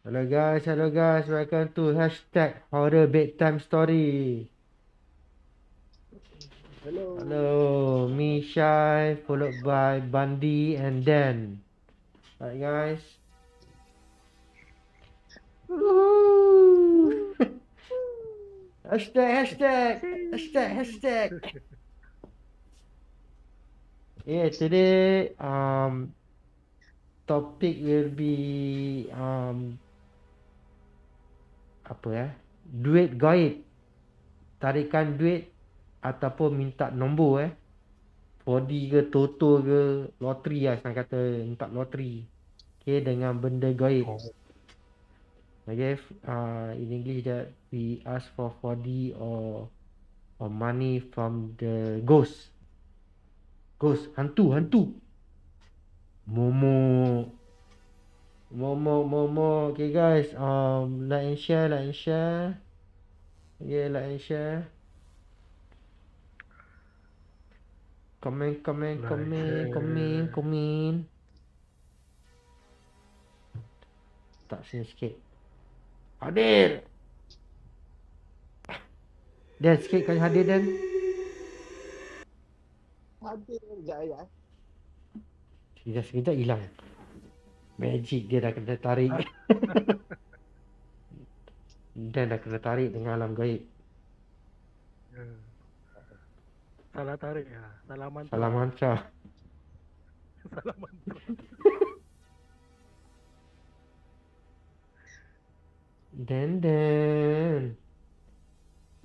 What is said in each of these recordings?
Hello guys, welcome to hashtag horror bedtime story. Hello. Hello, me Shai, followed by Bandi and Dan. Alright guys. Woohoo! hashtag, hashtag. Yeah, today topic will be apa duit gaib. Tarikan duit ataupun minta nombor 4D ke Toto ke loteri lah senang kata minta loteri. Okay, dengan benda gaib. Oh, Okay, in English that we ask for 4D or money from the ghost. Ghost, hantu. Momo. Okay guys, like and share. Yeah, like and share. Comment. like, Tak sini sikit. Hadir. Dan sikit kali hadir Dan. hadir sekejap ya. Sekejap hilang. Magic dia dah kena tarik. Dan dah kena tarik dengan alam gaib. Salah tarik ya. Salah mantra. Salam mantra. Salah mantra. Dan.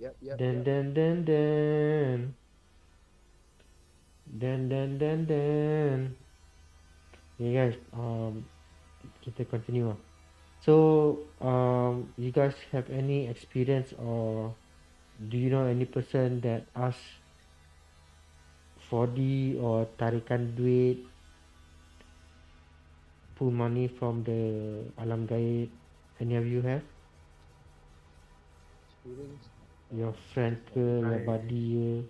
Yep. Dan. Okay guys, kita continue lah. So, you guys have any experience or do you know any person that ask 4D or tarikan duit, pull money from the alam gaib? Any of you have? Experience. Your friend ke, your buddy ke?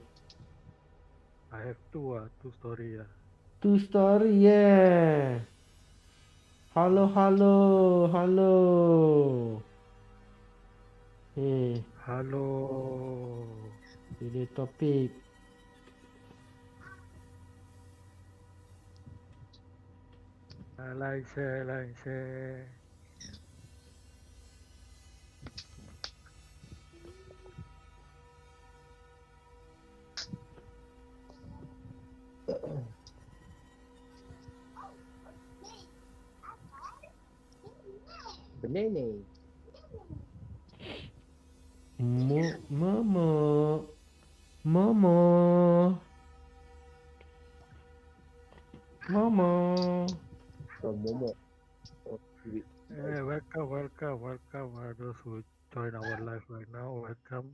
I have two story ya. Two story yeah. Hello. Hey, Halo. ini topik. Like share. Benar ni. Momo. From Momo. Welcome. Those who join our live right now, welcome.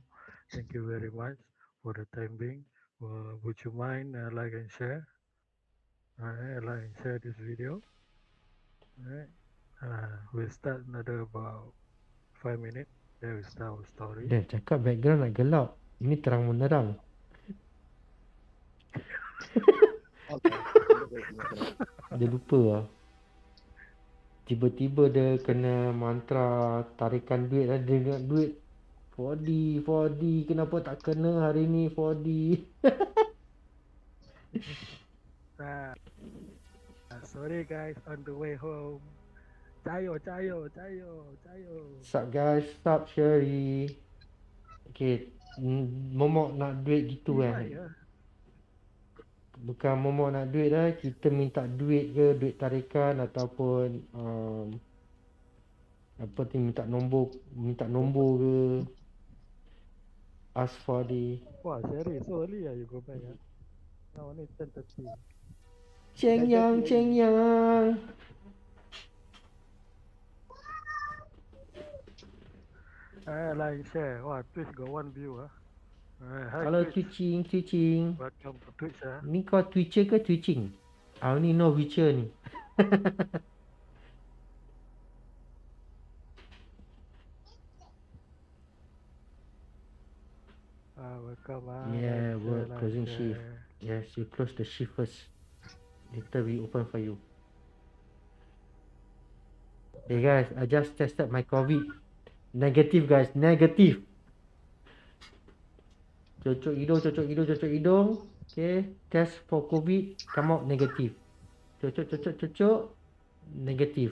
Thank you very much for the time being. Would you mind like and share? Like and share this video. We'll start another about 5 minutes. Then we start our story. Dan cakap background nak gelap. Ini terang menerang. Dia lupa lah. Tiba-tiba dia kena mantra tarikan duit lah. Dia nak duit 4D. Kenapa tak kena hari ni 4D? Sorry guys, on the way home. Cayo. Sup guys, sup Sherry. Okay, Momok nak duit gitu Bukan Momok nak duit lah. Kita minta duit ke, duit tarikan ataupun apa tu, minta nombor ke. Ask for the Wah, Sherry, so early you go back Now only 10:30. Ceng yang. Like share. Wah, Twitch got one view Hi, Hello Twitch. Twitching. Welcome to Twitch Ni kau Twitcher ke Twitching? I only know Witcher ni. Welcome Yeah, like work, share, closing like shift. share. Yes, you close the shift first. Later we open for you. Hey guys, I just tested my COVID. Negative guys, negative. Cocok hidung, cocok hidung, cocok hidung. Okay, test for COVID, come out negative. Cocok, cocok, cocok, negative.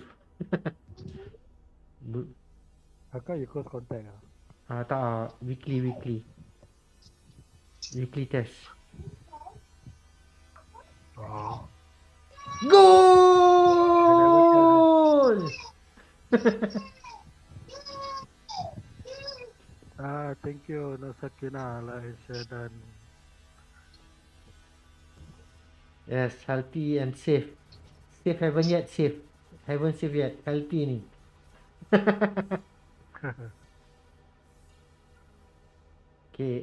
How come you close contact? Tak weekly test. Oh. I never get it. Goal! Thank you, Nasakina, like dan Yes, healthy and safe. Safe haven't yet safe. Haven't safe yet. Healthy ni. Okay,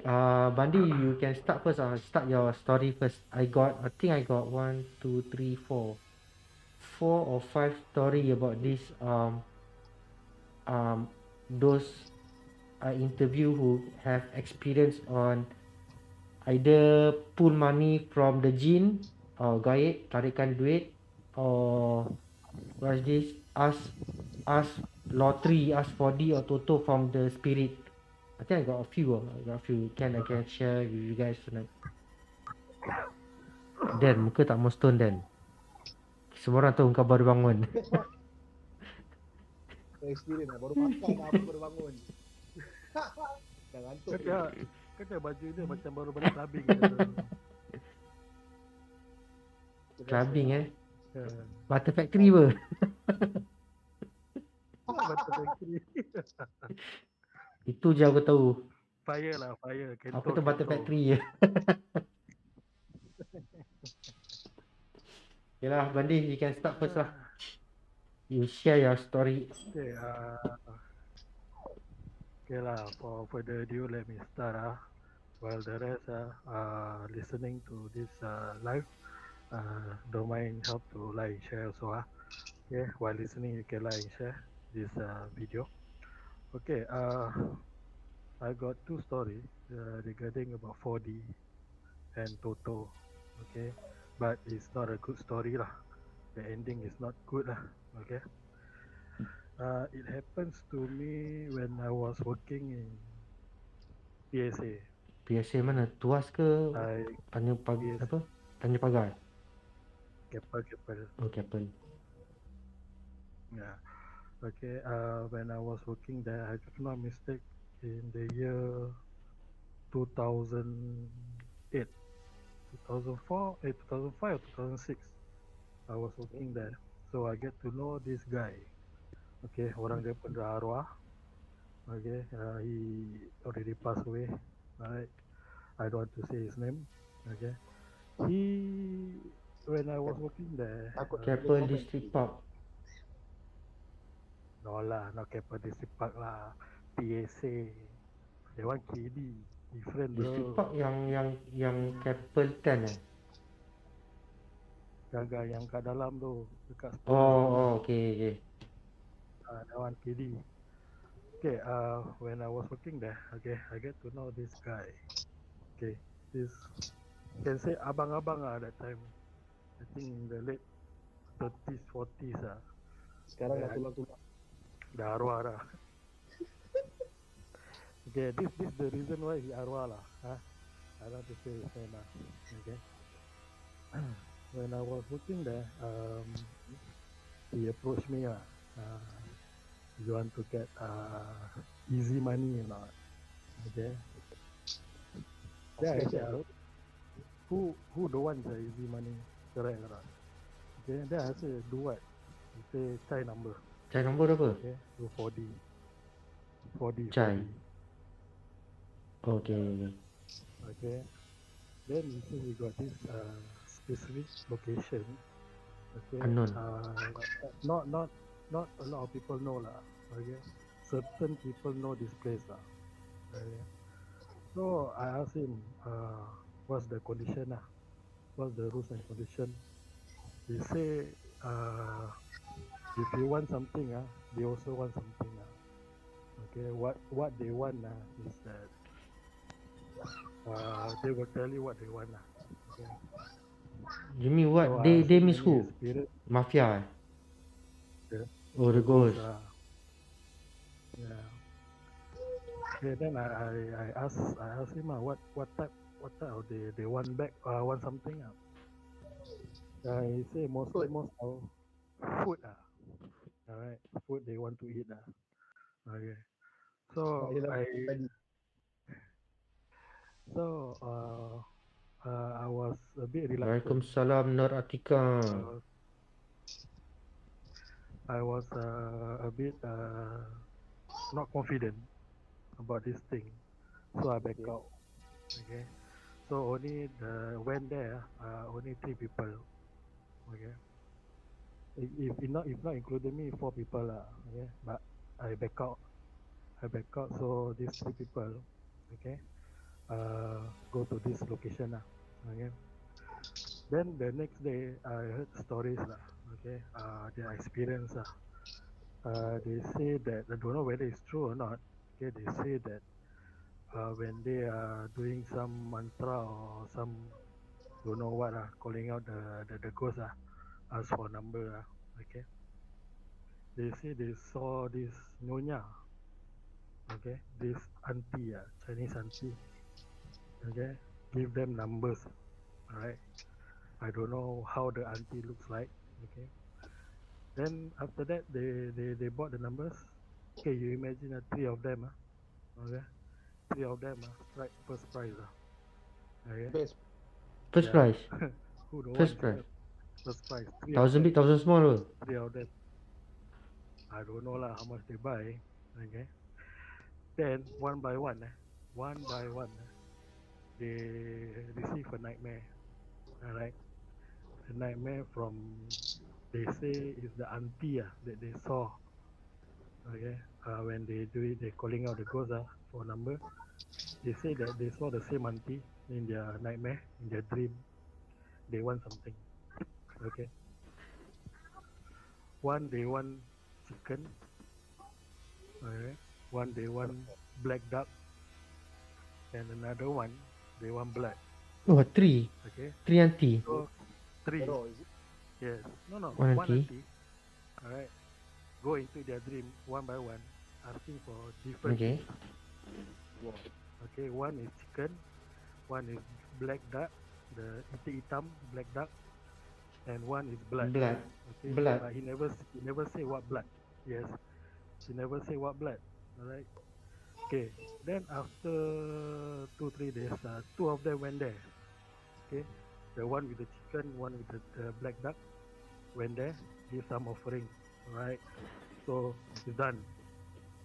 Bandi, you can start first. Start your story first. I think I got 1, 2, 3, 4. 4 or 5 story about this those interview who have experience on either pull money from the jinn or gaib, tarikan duit, or what's this? Ask lottery, ask 4D or Toto from the spirit. I think I got a few. I can share with you guys tonight. Dan, muka tak mau stone Dan. Semua orang tahu kau baru bangun. Experience lah, baru makan lah, baru bangun. Dah ngantuk. Kata baju dia macam baru balik clubbing. Clubbing Butter Factory ber. Butter Factory. Itu je aku tahu. Fire lah, fire. Aku tahu Butter Factory je. Okay lah, Bandi, you can start first lah. You share your story. Okay lah, for further ado, let me start. While the rest are listening to this live, don't mind help to like and share also. Okay, while listening, you can like and share this video. Okay, I got 2 stories regarding about 4D and Toto. Okay, but it's not a good story lah. The ending is not good lah. Okay. It happens to me when I was working in PSA. PSA mana? Tuas ke? Tanjung Pagar apa? Tanjung Pagar. Keppel. Oh, Keppel. Yeah. Okay. When I was working there, I if not mistake, in the year 2008, 2004, 2005 or 2006, I was working there. So I get to know this guy. Okay, orang dia pun dah arwah. Okay, he already passed away. Alright, I don't want to say his name. Okay, when I was working there, Keppel District Park. No lah, not Keppel District Park lah. PSA. They want KD. Different bro. District Park yang Keppel 10 Jaga yang kat dalam tu, dekat Oh, okay. That one KD. Okay, when I was working there, okay, I get to know this guy. Okay, this can say abang-abang that time. I think in the late 30s, 40s Sekarang dah tulang-tulang. Dah arwah dah. Okay, this the reason why he arwah lah. I don't want to say his name lah. Okay. When I was working there, he approached me lah. You want to get easy money or not? Okay. Yeah, I said, who don't want the easy money? Correct or not? Okay, then I said, do what? He say, chai number. Chai nombor apa? Okay, do 4D. 4D. Chai. Okay. Okay. Then he said he got this specific location. Okay. Unknown. Not a lot of people know lah. Okay. Certain people know this place lah. Okay. So I asked him, what's the condition lah? What's the rules and condition? He say, if you want something they also want something Okay. What they want is that they will tell you what they want Okay. You mean what? So They miss who? experience. Mafia Oh, the ghost. Yeah. Okay, then I asked him what type of they want back want something he say most Food. of food all right, food they want to eat okay. So Dia I tadi. so I was a bit reluctant. Waalaikumsalam Nur Atika. I was I was a bit not confident about this thing, so I back Okay. out. Okay, so only went there only 3 people. Okay, if not including me, 4 people okay, but I back out. So these 3 people, okay, go to this location okay. Then the next day I heard stories okay, their experience they say that I don't know whether it's true or not. Okay, they say that when they are doing some mantra or some don't know what calling out the ghost ask for number okay. They say they saw this nyonya, okay, this auntie Chinese auntie, okay, give them numbers, all right. I don't know how the auntie looks like, okay. Then after that they bought the numbers. Okay, you imagine 3 of them okay, 3 of them strike first prize okay. Best. First Yeah. prize. Who don't want First prize. first prize? Three of 1,000 them. big, 1,000 small ke? 3 of them. I don't know how much they buy. Okay. Then one by one, they receive a nightmare. All right. A nightmare from they say is the auntie that they saw. Okay. When they do it, they calling out the ghost for number. They say that they saw the same auntie in their nightmare, in their dream. They want something. Okay. One they want chicken. Okay. One they want black duck, and another one they want blood. Oh, 3. Okay. 3 auntie. So three. Raw, is it? Yes. No. 1 One auntie. auntie. All right. Go into their dream one by one, asking for different Okay. things. Raw. Okay. One is chicken. One is black duck, the hitam black duck, and one is blood. Blood. Okay. Blood. But he never say what blood. Yes. He never say what blood. All right. Okay. Then after 2 3 days, 2 of them went there. Okay. The one with the chicken, one with the black duck went there, give some offering. Right. So it's done.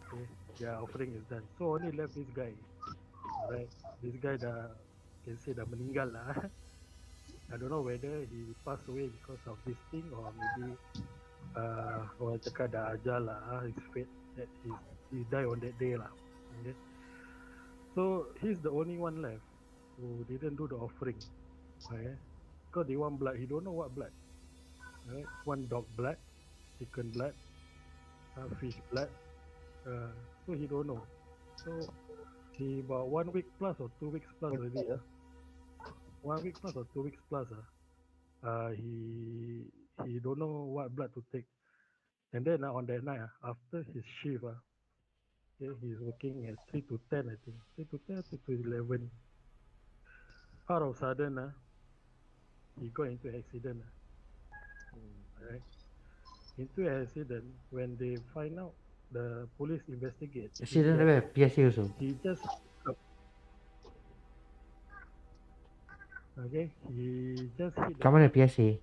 Okay. Their offering is done. So only left this guy. Right. This guy can say dah meninggal lah. I don't know whether he passed away because of this thing or maybe orang cakap dah ajal lah. His fate that he died on that day lah. Okay. So he's the only one left who didn't do the offering. Okay. Because they want blood. He don't know what blood. Right. One dog blood, chicken blood, fish blood. So he don't know. So he about 1 week plus or 2 weeks plus already. 1 week plus or 2 weeks plus. He don't know what blood to take. And then on that night, after his shift, okay, he's working at 3 to 10, I think. 3 to 10, 3 to 11. Out of sudden, he got into an accident. Right? Into an accident, when they find out, the police investigate. Accident apa? PSA also. He just okay, he just hit the Kat mana PSA?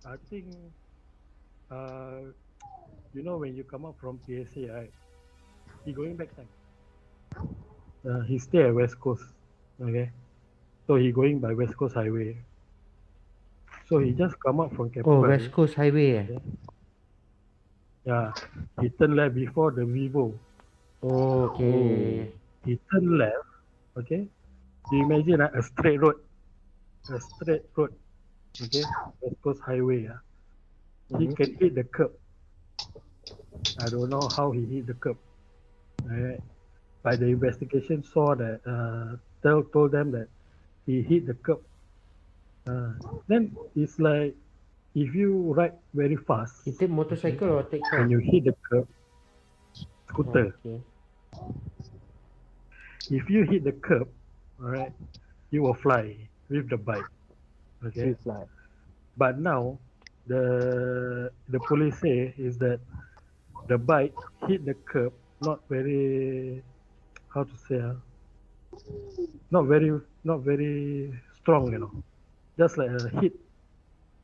I think you know when you come out from PSA, right? He going back time. He stay at West Coast. Okay. So he going by West Coast Highway. So he just come out from Keppel. Oh, West Coast Highway Okay. Yeah. He turn left before the Vivo. Oh, okay. He turn left. Okay. You imagine a straight road. A straight road. Okay. West Coast Highway. He can hit the curb. I don't know how he hit the curb. Right. But the investigation saw that told them that he hit the curb. Then it's like if you ride very fast, You take motorcycle or take car? when you hit the curb, Oh, scooter. okay. If you hit the curb, all right, you will fly with the bike. Okay. Free fly. But now, the police say is that the bike hit the curb not very, how to say, not very strong, just like a hit,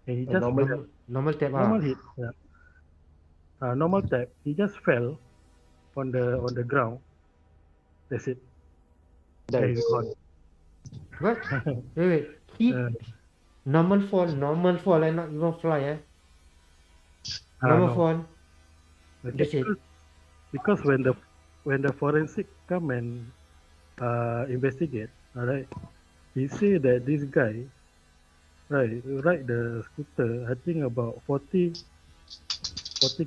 and he A just normal fell. Normal tap Normal ah. hit, yeah. Normal tap. He just fell on the ground. That's it. Then dive. he's gone. What? Wait. Hit. uh, Normal fall, and not even fly, Normal no. fall. Okay, That's it. because when the forensic come and investigate, all right, he say that this guy, right, ride the scooter, I think about 40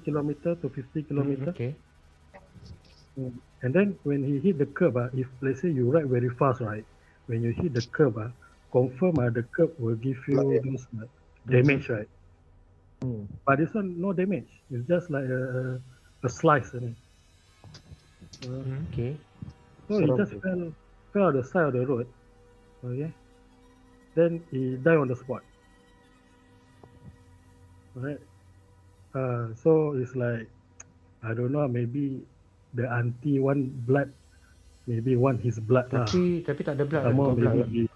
kilometer to 50 kilometer. Okay. And then when he hit the curb, if let's say you ride very fast, right, when you hit the curb, confirm the curb will give you those damage, right? Hmm. But this one no damage. It's just like a slice. Okay. So he Seram just tu. fell on the side of the road. Okay. Then he died on the spot. Right. So it's like I don't know. Maybe the auntie want blood. Maybe want his blood lah. Tapi tak ada blood. Some more Got blood. maybe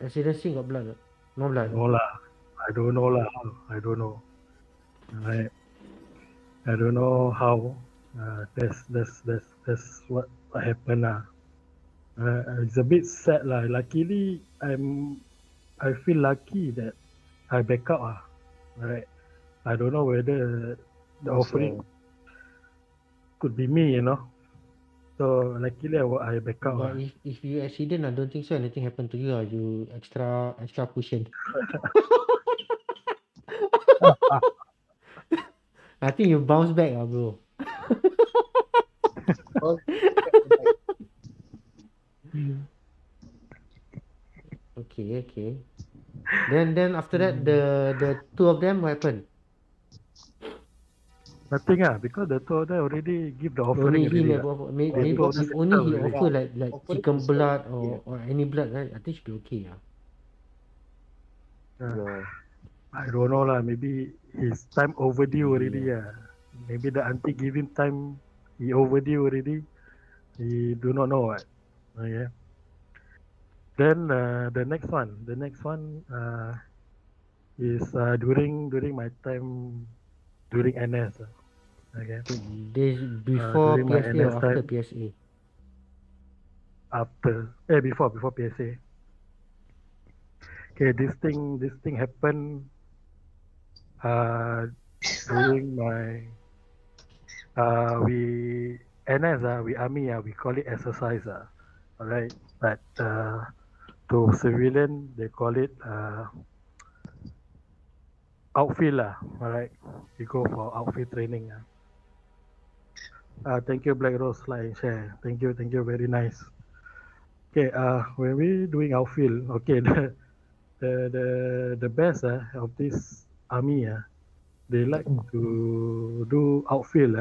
Accident scene got blood. No blood. no lah. I don't know lah. I don't know. Right. I don't know how. That's what happened lah. It's a bit sad lah. Luckily, I feel lucky that I back up right. I don't know whether the offering could be me, So luckily I back up. But if you accident, I don't think so. Anything happen to you, you extra cushion. I think you bounce back, bro. Oh, Okay. Then after that, the two of them, what happened? Nothing because the two of them already give the Only offering him, already. maybe because if only he already. offer like offering chicken is blood like, or any blood, right? I think should be okay. yeah. I don't know lah. Maybe his time overdue already. Maybe the auntie give him time. He overdue already. He do not know what. Okay. Then the next one is during my time during NS. Okay. Days before during my PSA or NS after time, PSA? before PSA. Okay, this thing happened during my we NS we army we call it exercise all right, but to civilian they call it outfield all right, we go for outfield training thank you Black Rose, like and share, thank you, very nice. Okay, when we doing outfield, okay, the best of this army they like to do outfield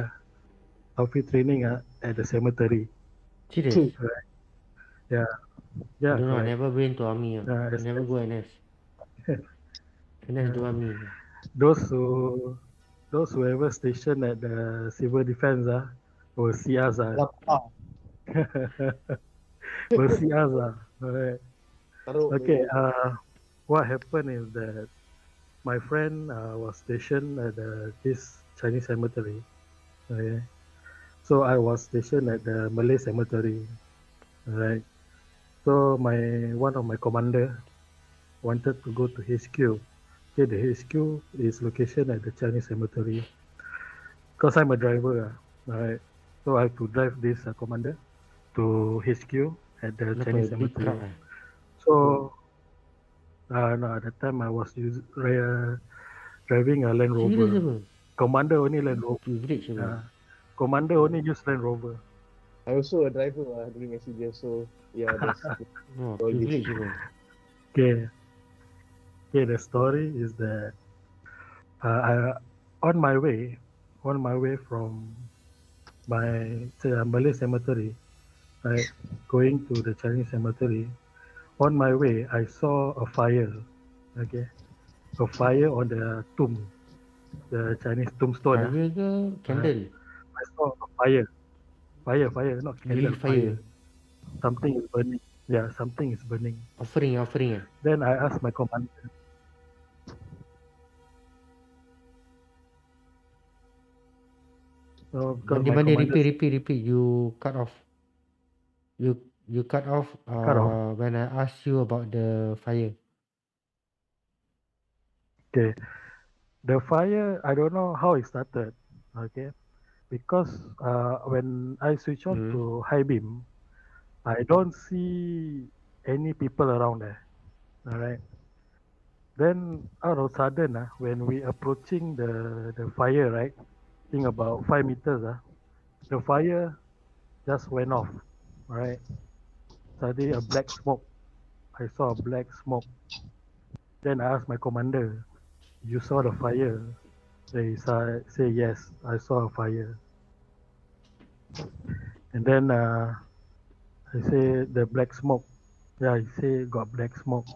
training at the cemetery. Serious? Right. Yeah, I don't know. I correct. never been to army. I never go NS. NS do army. Those who ever stationed at the civil defense will see us Lapar. will see us Alright. Taruh Okay. What happened is that my friend was stationed at this Chinese cemetery. Okay. So I was stationed at the Malay cemetery. Right. So one of my commander wanted to go to HQ. Okay, the HQ is location at the Chinese cemetery. Because I'm a driver, right? So I have to drive this commander to HQ at the Chinese cemetery. So no, at the time I was driving a Land Rover. Serious? Commander only Land Rover. Privilege. Commander only use Land Rover. I also a driver during SCDF, so yeah, that's Oh, all this. privilege. Okay. Okay, the story is that On my way from my Malay cemetery, right, going to the Chinese cemetery. On my way, I saw a fire. Okay, a fire on the tomb, the Chinese tombstone. Fire ke candle? I saw a fire, not Real candle, fire. fire. Something is burning. Yeah, something is burning. Offering. Then I asked my commander. Because my Mandi, commander repeat. You cut off. You cut off cut off. when I asked you about the fire. Okay, the fire. I don't know how it started. Okay, because when I switch on Hmm. to high beam, I don't see any people around there. All right. Then out of sudden, when we approaching the fire, right? Think about 5 meters, the fire just went off. All right. Suddenly a black smoke. I saw a black smoke. Then I asked my commander, "You saw the fire?" They say yes, I saw a fire. And then I say the black smoke. Yeah, he say got black smoke.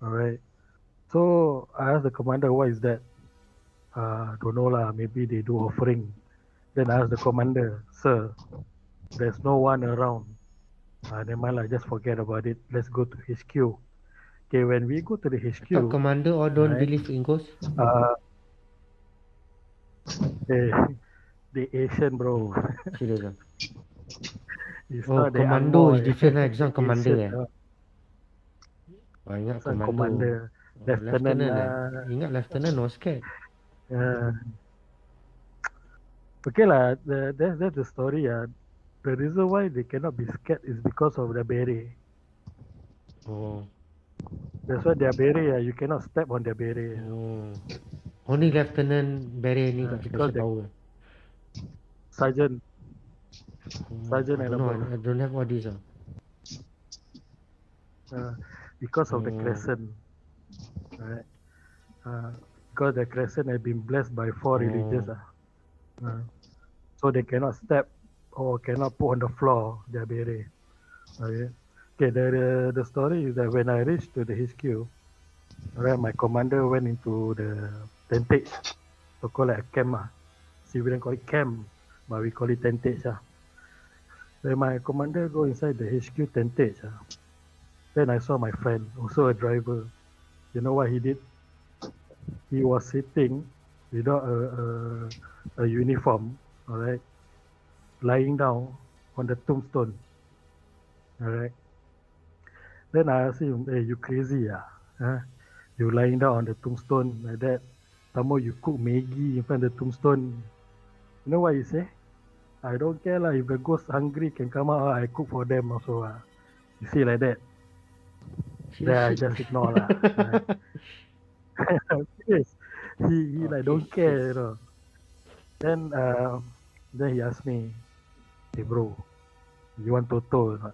All right. So I asked the commander, what is that? Don't know lah. Maybe they do offering. Then I asked the commander, sir, there's no one around. Never mind lah, just forget about it. Let's go to HQ. Okay, when we go to the I thought HQ, commander all don't right? believe in ghosts. Uh, they, the Asian Oh, bro. serious ah? It's Oh, not the commando is Angmoy. different lah. This The one commander Asian. eh. Oh, ingat Some commando. commander, Oh, lieutenant. lieutenant eh. Ingat lieutenant no scared. Uh, okay lah. That's the story. The reason why they cannot be scared is because of the beret. Oh. That's why their beret. You cannot step on their beret. Oh. Only lieutenant beret ni got Because special the power. sergeant, Oh, I sergeant and don't know. above. I don't have all this ah. Uh, because of the Oh. crescent, right? Because the crescent has been blessed by 4 religions. Oh. So they cannot step or cannot put on the floor their beret. Okay. Okay. The story is that when I reached to the HQ, right, my commander went into the tentage, so call it a camp. See, we don't call it camp, but we call it tentage. Then my commander go inside the HQ tentage. Then I saw my friend, also a driver. You know what he did? He was sitting without a uniform, all right, lying down on the tombstone, all right. Then I asked him, "Hey, you crazy? Huh? You lying down on the tombstone like that? Some more you cook Maggie in front of the tombstone." You know what he say? "I don't care lah. If the ghost hungry can come out, I cook for them also." You see like that. Then I Shit. just ignore lah. Right? Yes. He like Okay, don't care, shit. Then he asked me, "Hey bro, you want Toto or not?"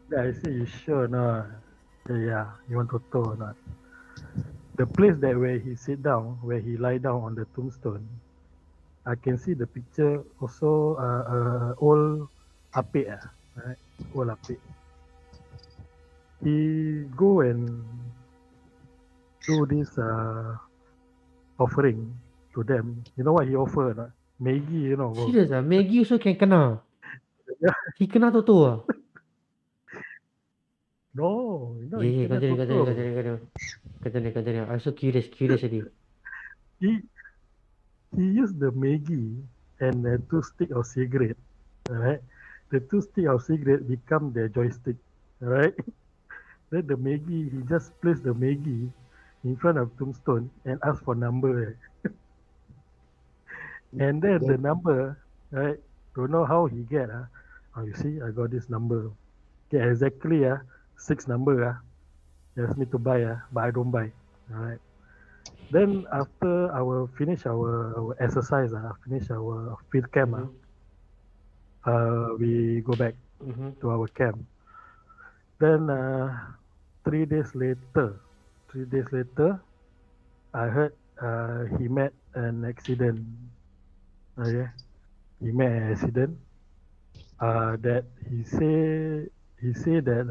Then I say, "You sure or not?" Yeah, you want Toto or not? The place that where he sit down, where he lie down on the tombstone, I can see the picture also old apik, right? Old apik. He go and do this offering to them. You know what he offer or not? Maggie, you know. Bro. Serious ah? Maggie also can kena. He kena Toto ah? No, you know, he Yeah, kena continue. Toto. Continue. I'm so curious already. He he used the Maggie and 2 stick of cigarette, right? The 2 stick of cigarette become the joystick, right? Then the Maggie, he just placed the Maggie in front of tombstone and ask for number. And then the number, right? Don't know how he get. Oh, you see, I got this number. Okay, exactly 6 number. He asked me to buy, but I don't buy. All right. Then after finish our exercise, finish our field camp, Mm-hmm. we go back Mm-hmm. to our camp. Then 3 days later, I heard he met an accident. Okay, he met an accident. That he say that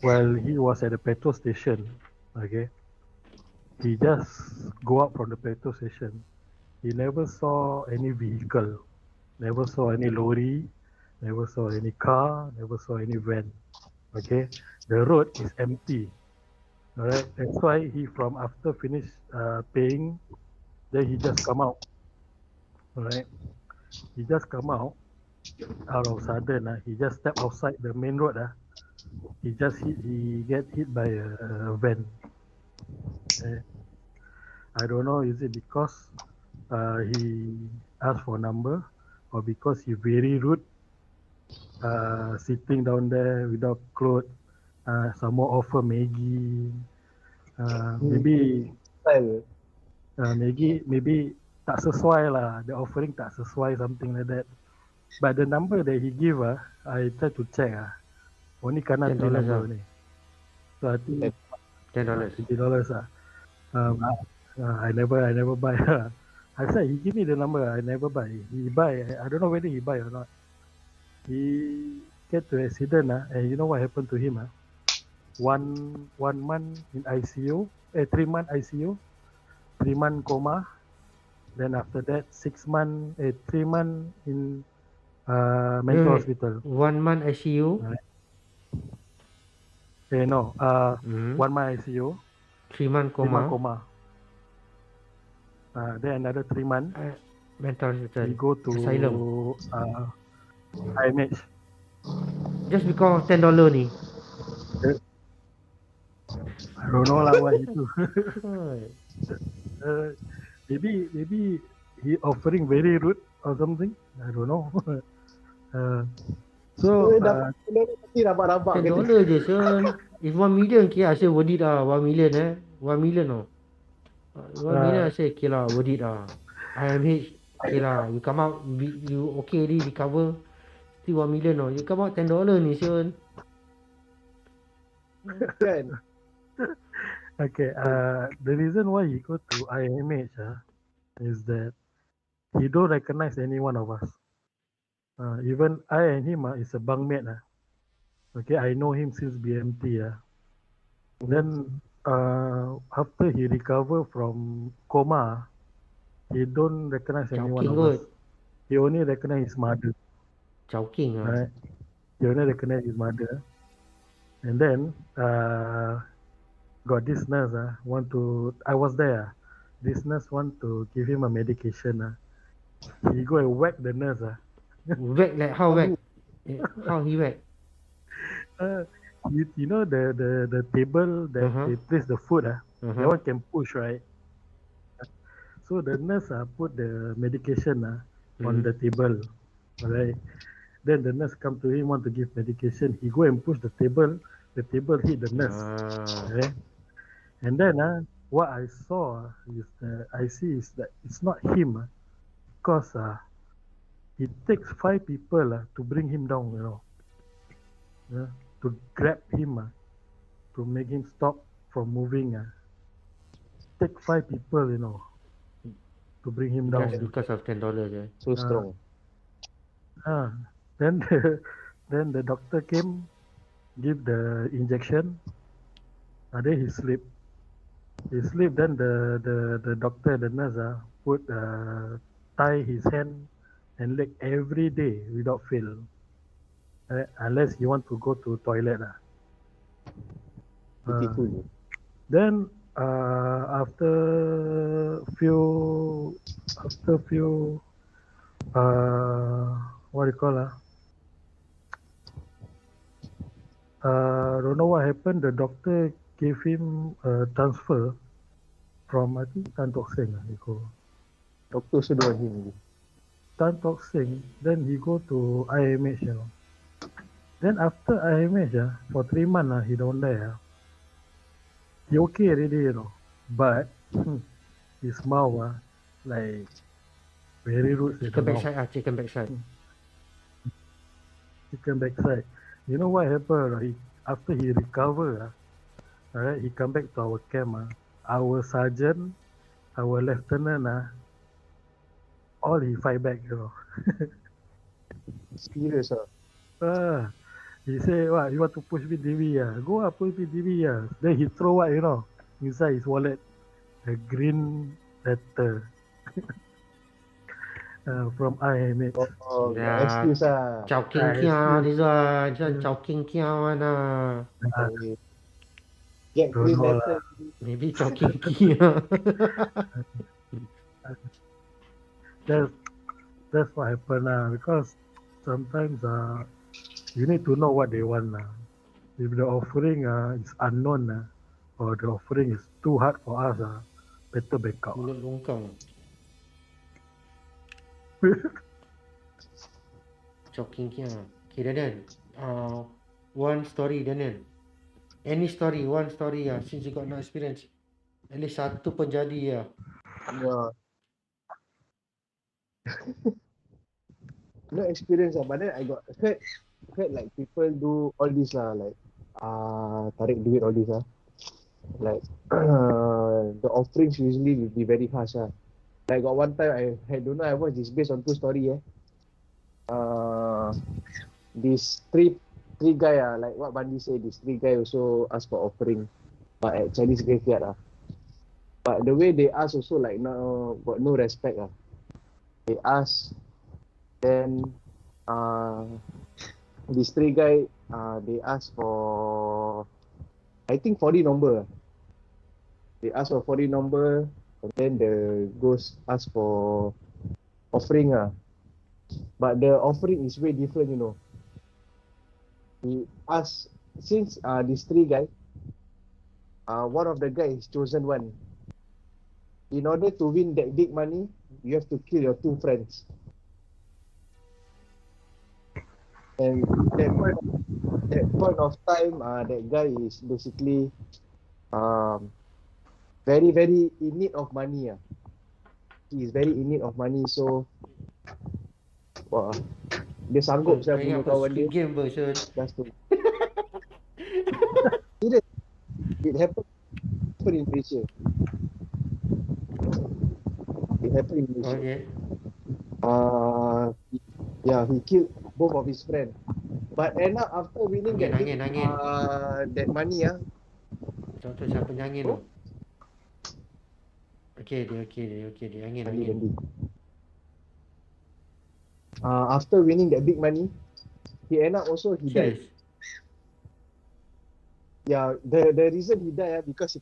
while he was at the petrol station, okay, he just go out from the petrol station. He never saw any vehicle, never saw any lorry, never saw any car, never saw any van. Okay, the road is empty. All right, that's why he from after finish paying, then he just come out. All right, he just come out of sudden. He just step outside the main road. He get hit by a van. Uh, I don't know, is it because he asked for number or because he very rude, sitting down there without clothes, some more offer Maggie, maybe Style. maybe tak sesuai lah, the offering tak sesuai, something like that. But the number that he give, I try to check, only kena $10 three number lah. only. So I think $10. $20. I never buy. I said he give me the number. I never buy. He buy. I don't know whether he buy or not. He get to accident, and you know what happened to him? 1 month in ICU. 3 month ICU. 3 month coma. Then after that 6 month. 3 month in mental hospital. 1 month ICU. No. 1 month ICU. 3 month 3 month coma. Then another 3 months. Mental hospital. He go to asylum. IMH. Just because $10 ni. I don't know lah what he do. Right. Maybe he offering very rude or something. I don't know. So rabak-rabak $10 je son. If 1 million, okay, I say worth it lah. 1 million 1 million oh. 1 million I say okay lah, worth it lah. IMH, okay lah. You come out, you okay already, recover. Still 1 million oh. You come out $10 ni son. kan. Okay, the reason why he go to IMH is that he don't recognize any one of us. Even I and him is a bunkmate. Okay, I know him since BMT. Then after he recover from coma, he don't recognize any one of us. He only recognize his mother. Chowking ah. Right? He only recognize his mother. And then got this nurse I was there. This nurse want to give him a medication. He go and whack the nurse. Whack like how whack? How he whack? You know the table that they place the food. That one can push, right? So the nurse put the medication on the table. Alright. Then the nurse come to him, want to give medication. He go and push the table. The table hit the nurse. Okay? And then what I saw is that it's not him, because it takes 5 people to bring him down, you know, to grab him, to make him stop from moving. Take 5 people, you know, to bring him down. Just because of $10 eh? So strong. Then the doctor came, give the injection. Then he sleep. Then the doctor, the nurse put tie his hand and leg every day without fail, unless you want to go to toilet. Then after few what do you call don't know what happened. The doctor gave him a transfer from, I think, Tan Tock Seng. Doctor sudah him. Tan Tock Seng. Then he go to IMH, you know. Then after IMH, for 3 months, he down there. He okay already, you know. But his mouth, like very rude. Chicken backside chicken backside. Chicken backside. You know what happened? After he recover, alright, he come back to our camp. Our sergeant our lieutenant, all he fight back, Serious ah. Ah, he say, what, you want to push me DV? Go push me DV. Then he throw what, inside his wallet, a green letter from IMH. Oh, got Yeah, excuse ah. Chao King Kia, Excuse this me. one. This one Chao King Kia one ah. Okay. Get Don't green know lah. letter. Maybe Chao King Kia. That's that's what happened because sometimes you need to know what they want If the offering is unknown or the offering is too hard for us better back out. Mulut longkang. Chao King Kia. Okay, Daniel. One story, Daniel. Any story, one story since you got no experience. At least satu pun jadi Yeah. No experience but then I got heard like people do all this like tarik duit all this like the offerings usually will be very harsh like got one time I don't know I watched this based on true story these three guy like what Bandi say, these three guy also ask for offering but at Chinese graveyard but the way they ask also like got no respect they ask then these three guy they ask for I think 40 number they ask for 40 number and then the ghost ask for offering but the offering is way different he asked since these three guy one of the guy is chosen one in order to win that big money you have to kill your two friends and that point of time that guy is basically very very in need of money he is very in need of money so wah, dia sanggup saya Kau ingat bunuh apa kawan dia Squid Game version. just to serious it happened in Malaysia Okay. Yeah, he killed both of his friends but end up after winning Angin. that money Contoh siapa nyangin tu. Okay dia. Angin. Bandi. After winning that big money he end up also he died. Cheers. Yeah, the reason he died because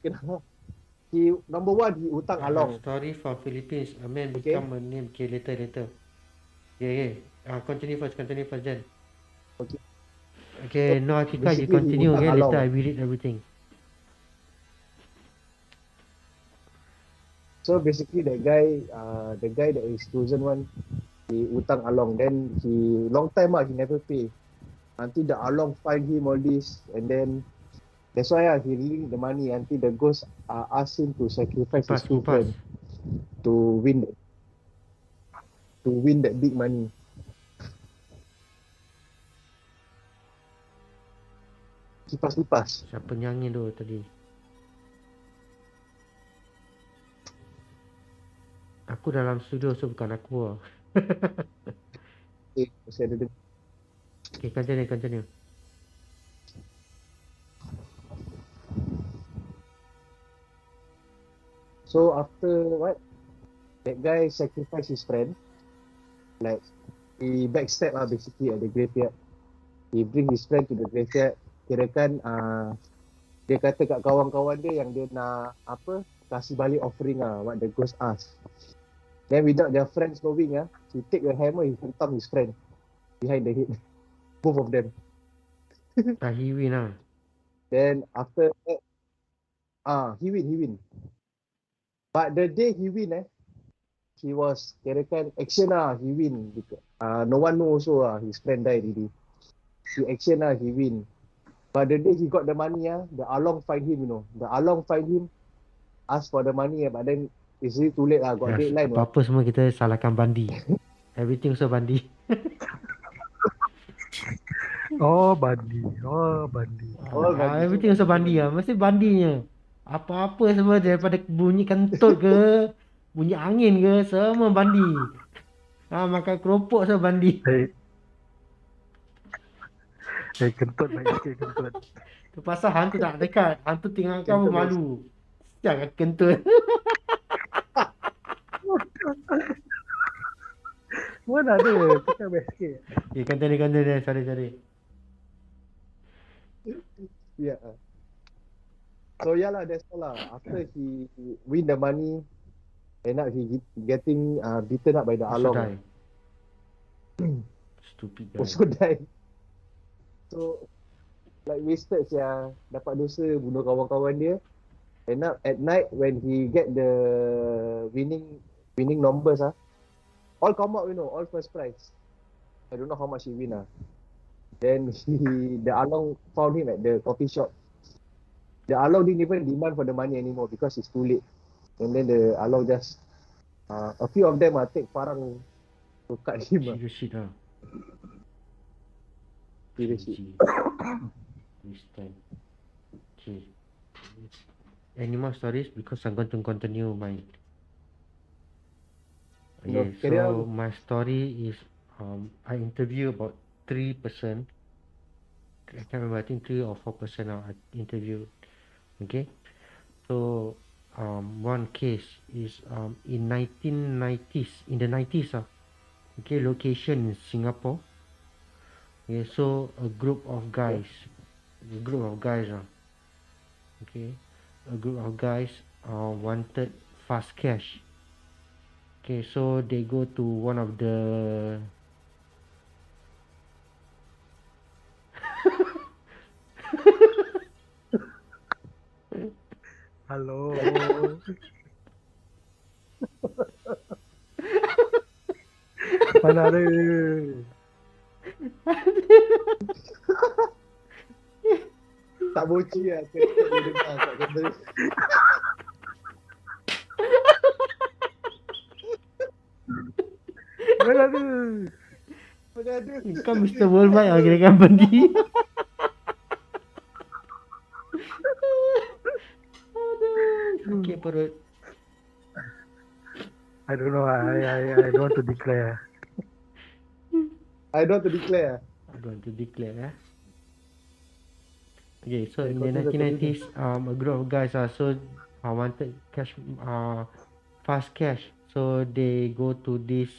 he number one he utang along. Story from Philippines. A man Okay. become a name. Okay, later. Okay. Continue first then. Okay, no Atika, you Basically, he continue. utang Okay, along. later I will read everything. So basically the guy that is chosen one, he utang along. Then he long time he never pay. Until the along find him all this, and then that's why he link the money until the ghost ask him to sacrifice his two friends to win that big money. Lipas. Siapa nyangin tu tadi? Aku dalam studio so bukan aku Masih ada Okay, continue. So after what? That guy sacrificed his friend. Like he backstab basically at the graveyard. He bring his friend to the graveyard. Kirakan dia kata kat kawan-kawan dia yang dia nak kasih balik offering what the ghost ask. Then without their friends knowing he take a hammer, he hentam his friend behind the head. Both of them. He win Then after that, he win. But the day he win he was kirakan action he win. No one know also his friend died already. He action he win. But the day he got the money the Along find him The Along find him, ask for the money but then it's really too late got deadline. Apa-apa semua kita salahkan Bandi. Everything also Bandi. Bandi. Everything also Bandi Mesti bandinya. Apa-apa semua daripada bunyi kentut ke bunyi angin ke, semua bandi. Makan keropok semua bandi. Kentut baik sikit kentut. Tu pasal hantu tak dekat. Hantu tengok kau Kentut baik malu. Jangan kentut. Mana ada, cakap baik sikit. Continue. Sorry. Yeah. So yeah lah, that's all lah. After he win the money, end up he getting beaten up by the Also along. die. Stupid guy. Also die. So like wasted sia, dapat dosa bunuh kawan-kawan dia. End up at night when he get the winning numbers all come out, all first prize. I don't know how much he win Then the along found him at the coffee shop. The along didn't even demand for the money anymore because it's too late. And then the along just a few of them take parang to cut him. Serious shit lah. Serious shit. This time. Okay. Any more stories? Because I'm going to continue mine. No, Okay, carry so on. my story is I interview about 3%. I can't remember, I think 3 or 4% I interviewed. Okay. So one case is in 1990s, in the 90s okay, location in Singapore. Okay, so a group of guys okay, a group of guys wanted fast cash. Okay, so they go to one of the Hello. Mana ada. Tak boci lah. Dia dengar kat kata. Mana ada. Mana ada. Kau Mr. Worldwide lah kira-kira bandi. Sakit perut. I don't know. I don't want to declare. I don't want to declare. I don't want to declare. Okay, so in the Continue. 1990s, a group of guys so wanted cash, fast cash. So they go to this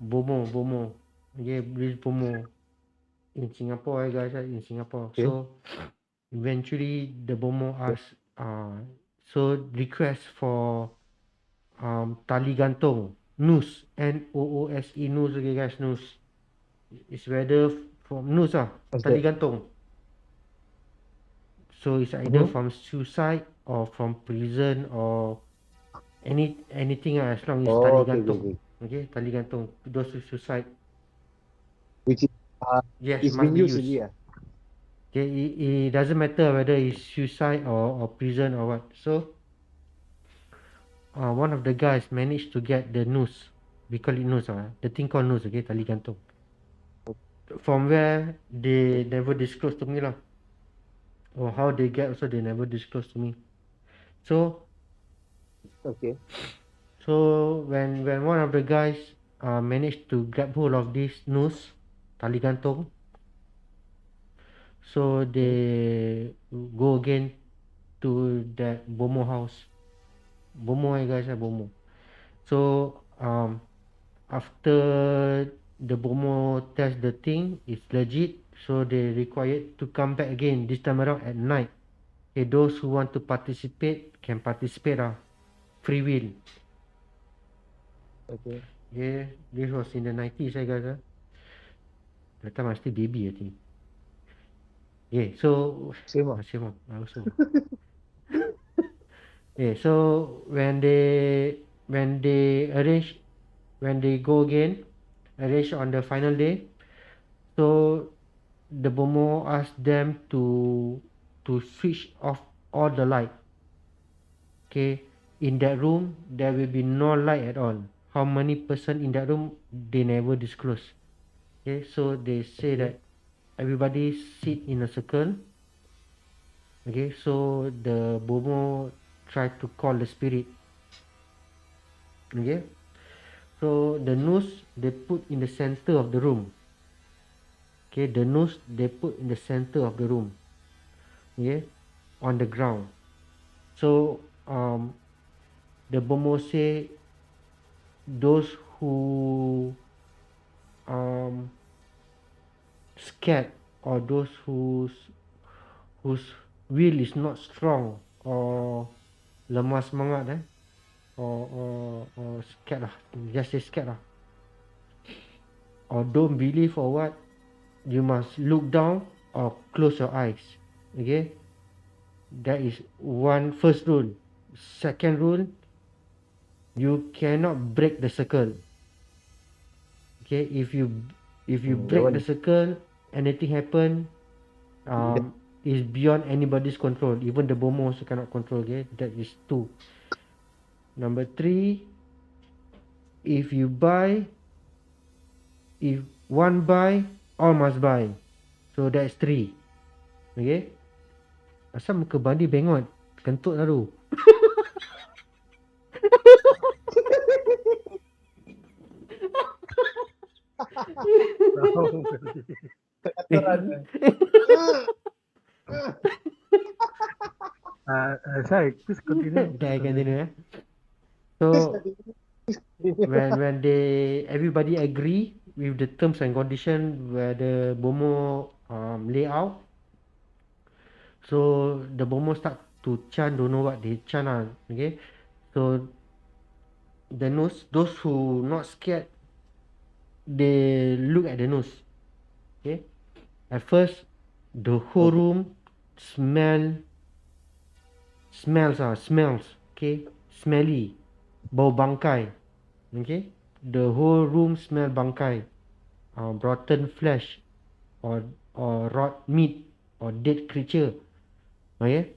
Bomo. Okay, this Bomo in Singapore, guys, in Singapore. Okay. So eventually the Bomo asked, so request for tali gantung, noose, NOOSE, noose, okay guys, noose. It's whether from noose What's tali that? gantung. So it's either from suicide or from prison or anything as long as tali Okay. gantung. Okay, tali gantung. Those who suicide. Which is Yes, it's must been be used used. already. Okay, it doesn't matter whether it's suicide or prison or what. So one of the guys managed to get the noose. We call it noose, the thing called noose, okay, tali gantung. From where they never disclose to me lah. Or how they get also they never disclose to me. So Okay. So when one of the guys managed to grab hold of this noose, tali gantung, so they go again to that Bomo house. Bomo guys, Bomo. So after the Bomo test the thing, it's legit. So they required to come back again. This time around at night. Okay, those who want to participate can participate free will. Okay. Yeah, this was in the 90s, guys. That time I still baby, I think. Yeah, so Same lah. same also. Yeah, so when they arrange, when they go again, arrange on the final day, so the Bomo asked them to switch off all the light. Okay, in that room there will be no light at all. How many person in that room they never disclose. Okay, so they say that everybody sit in a circle. Okay, so the Bomo tried to call the spirit. Okay. So the nose they put in the center of the room. Okay, the nose they put in the center of the room. Okay, on the ground. So the Bomo say those who um scared, or those whose will is not strong, or lemah semangat, or scared lah, just say scared lah, or don't believe or what, you must look down or close your eyes. Okay, that is one first rule. Second rule, you cannot break the circle. Okay, if you That break one the circle, anything happen, is beyond anybody's control. Even the Bomo also cannot control. Okay, that is two. Number three, if you buy, if one buy, all must buy. So that's three. Okay. Asal muka Bandi bengot? Kentut lah tu. Tahu kali. Kataran. Syed, please continue. Okay, I continue. So when they everybody agree with the terms and condition where the Bomo lay out, so the Bomo start to chant, don't know what they chant lah. Okay, so the nose, those who not scared, they look at the nose. Okay, at first the whole room smells, okay, smelly, bau bangkai. Okay, the whole room smell bangkai, rotten flesh, or rot meat, or dead creature. Okay,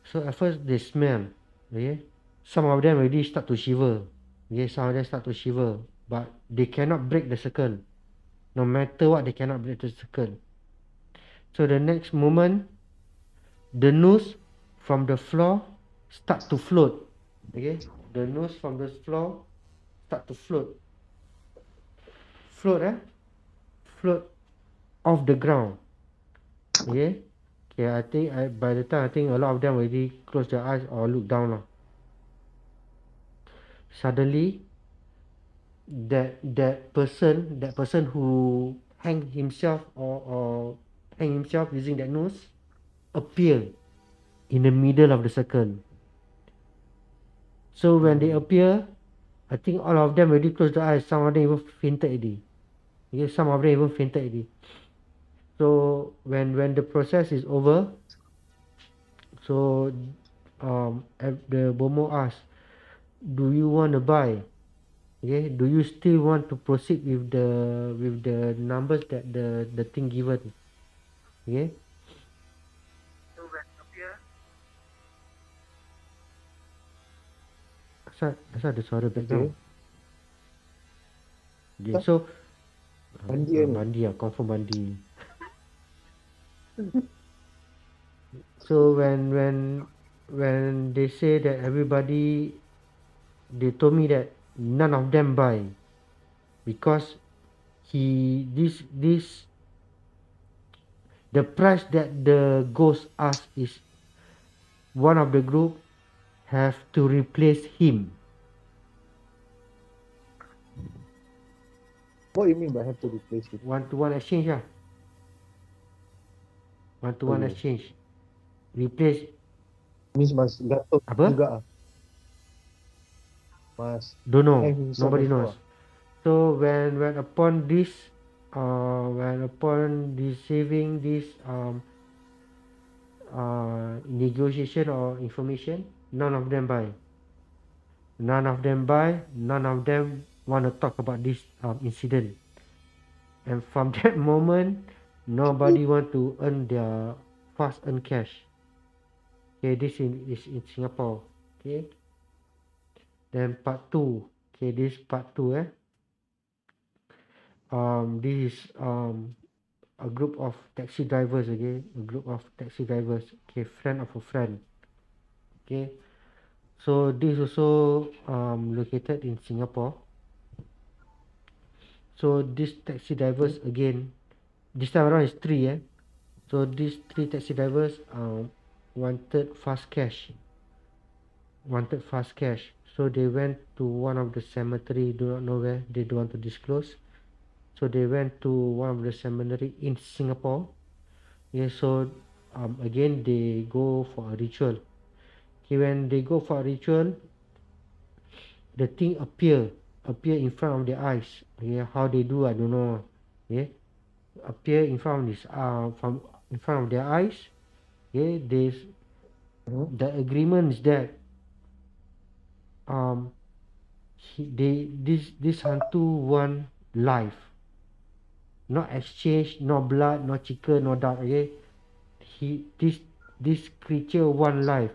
so at first they smell. Okay, some of them already start to shiver. Okay, some of them start to shiver, but they cannot break the circle. No matter what, they cannot break the circle. So the next moment, the nose from the floor start to float. Okay, the nose from the floor start to float. Float off the ground. Okay. Okay, I think by the time I think a lot of them already close their eyes or look down lah. Suddenly, that person who hang himself, or hang himself using that nose, appear in the middle of the circle. So when they appear, I think all of them already close their eyes. Some of them even fainted already. Okay, some of them even fainted already. So when the process is over, so the Bomo asks, do you want to buy? Okay, do you still want to proceed with the numbers that the thing given? Okay. Asal ada suara background. Okay, so Bandi kan? Bandi lah, confirm Bandi. So when they say that everybody, they told me that none of them buy, because this the price that the ghost asked is one of the group have to replace him. What do you mean by have to replace it? 1-to-1 exchange lah. 1-to-1 Okay. exchange. Replace. Means must gatot Apa? juga ah. Must Don't know. hang himself Nobody also knows. So when upon this, when upon receiving this negotiation or information, none of them buy. None of them buy. None of them want to talk about this incident. And from that moment, nobody want to earn their fast-earned cash. Okay, this is in Singapore. Okay. Then part 2. Okay, this part 2. This is a group of taxi drivers. Okay, a group of taxi drivers. Okay, friend of a friend. Okay, So this also located in Singapore. So these taxi drivers again, this time around is three. So these three taxi drivers wanted fast cash. Wanted fast cash. So they went to one of the cemetery. Do not know where. They don't want to disclose. So they went to one of the cemetery in Singapore. Yeah. So again they go for a ritual. Okay, when they go for a ritual, the thing appear in front of their eyes. Okay, how they do I don't know. Okay, appear in front of this from in front of their eyes. Okay, the agreement is that um this hantu want life, not exchange, no blood, no chicken, no duck. Okay, this creature want life.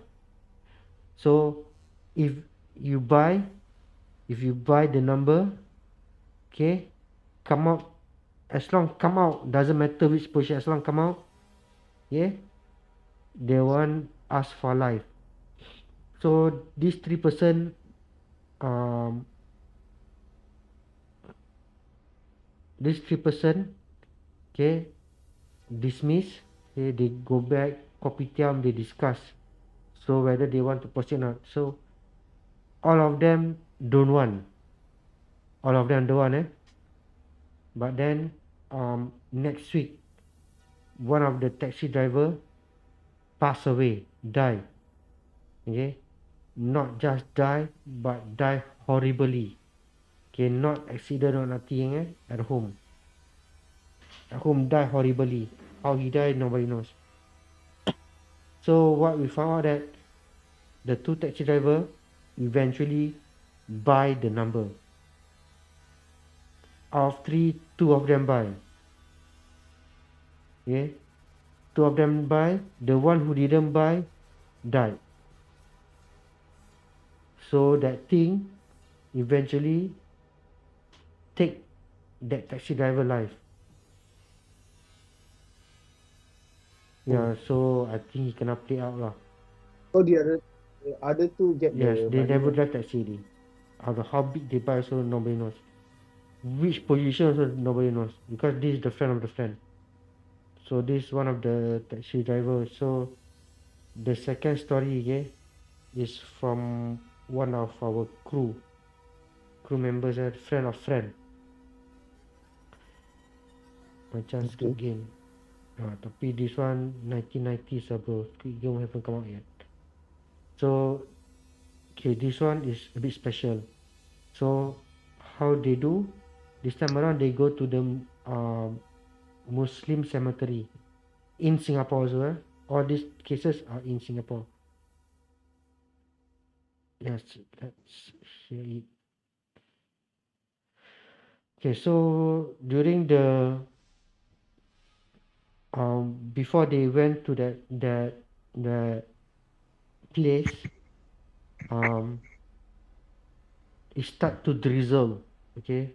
So if you buy if you buy the number, okay, come out, as long come out, doesn't matter which position, as long come out, yeah, they want ask for life. So these three person um these three person, okay, dismiss. Okay, they go back kopitiam, they discuss so whether they want to proceed or not. So all of them don't want, but then next week one of the taxi driver pass away, die. Okay, not just die but die horribly. Okay, not accident or nothing. At home, die horribly. How he died nobody knows. So what we found out that the two taxi driver eventually buy the number. Out of three, two of them buy. Okay, two of them buy. The one who didn't buy died. So that thing eventually take that taxi driver life. Yeah, so I think he cannot play out lah. So the other two get Yes, the they money. never drive taxi. Out of how big they buy, so nobody knows. Which position also nobody knows, because this is the friend of the friend. So this is one of the taxi driver. So the second story, okay, is from one of our crew members, friend of friend. Macam Squid Game. Tapi this one 1990s lah bro. Squid Game haven't come out yet. So okay, this one is a bit special. So how they do? This time around they go to the Muslim cemetery in Singapore as well. All these cases are in Singapore. Yes, let's hear it. Okay, so during the before they went to that place, it start to drizzle. Okay,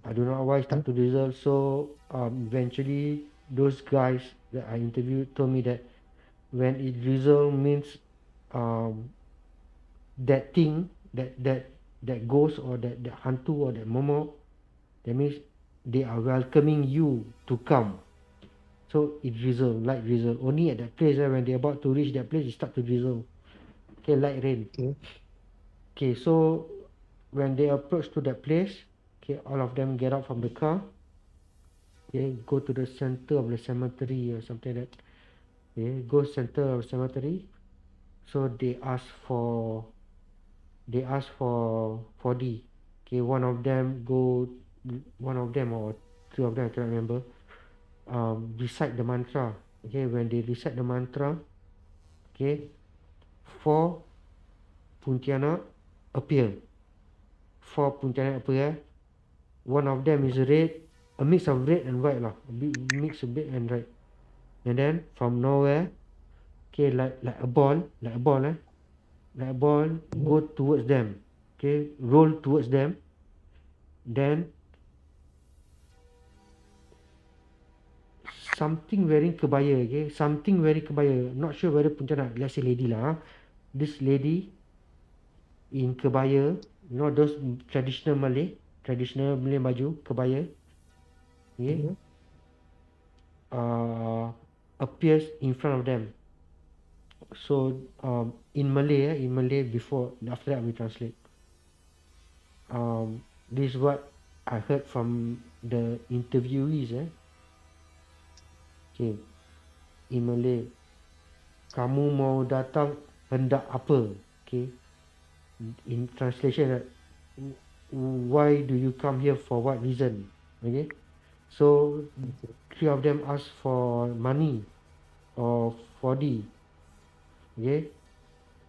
I don't know why it start to drizzle. So eventually those guys that I interviewed told me that when it drizzle means that thing, that ghost or that hantu or that momo, that means they are welcoming you to come. So it drizzle, light drizzle. Only at that place when they about to reach that place, it start to drizzle. Okay, light rain. Okay, so when they approach to that place, okay, all of them get out from the car. Okay, go to the center of the cemetery or something like that. Okay, go center of cemetery. So they ask for 4D. Okay, one of them or two of them, I cannot remember, recite the mantra. Okay, when they recite the mantra, okay, 4 Pontianak appear. 4 Pontianak appear. One of them is red, a mix of red and white lah, a bit mix of red and white. And then from nowhere, okay, like a ball, go towards them. Okay, roll towards them. Then something wearing kebaya. Okay, something wearing kebaya. Not sure whether Pontianak, let's say lady lah. This lady in kebaya, you know those traditional Malay baju kebaya, okay, Mhm. appears in front of them. So in Malay before after that we translate. This is what I heard from the interviewees. Okay, in Malay, kamu mau datang hendak apa? Okay, in translation, why do you come here, for what reason? Okay, so Okay. three of them ask for money or 4D. Okay,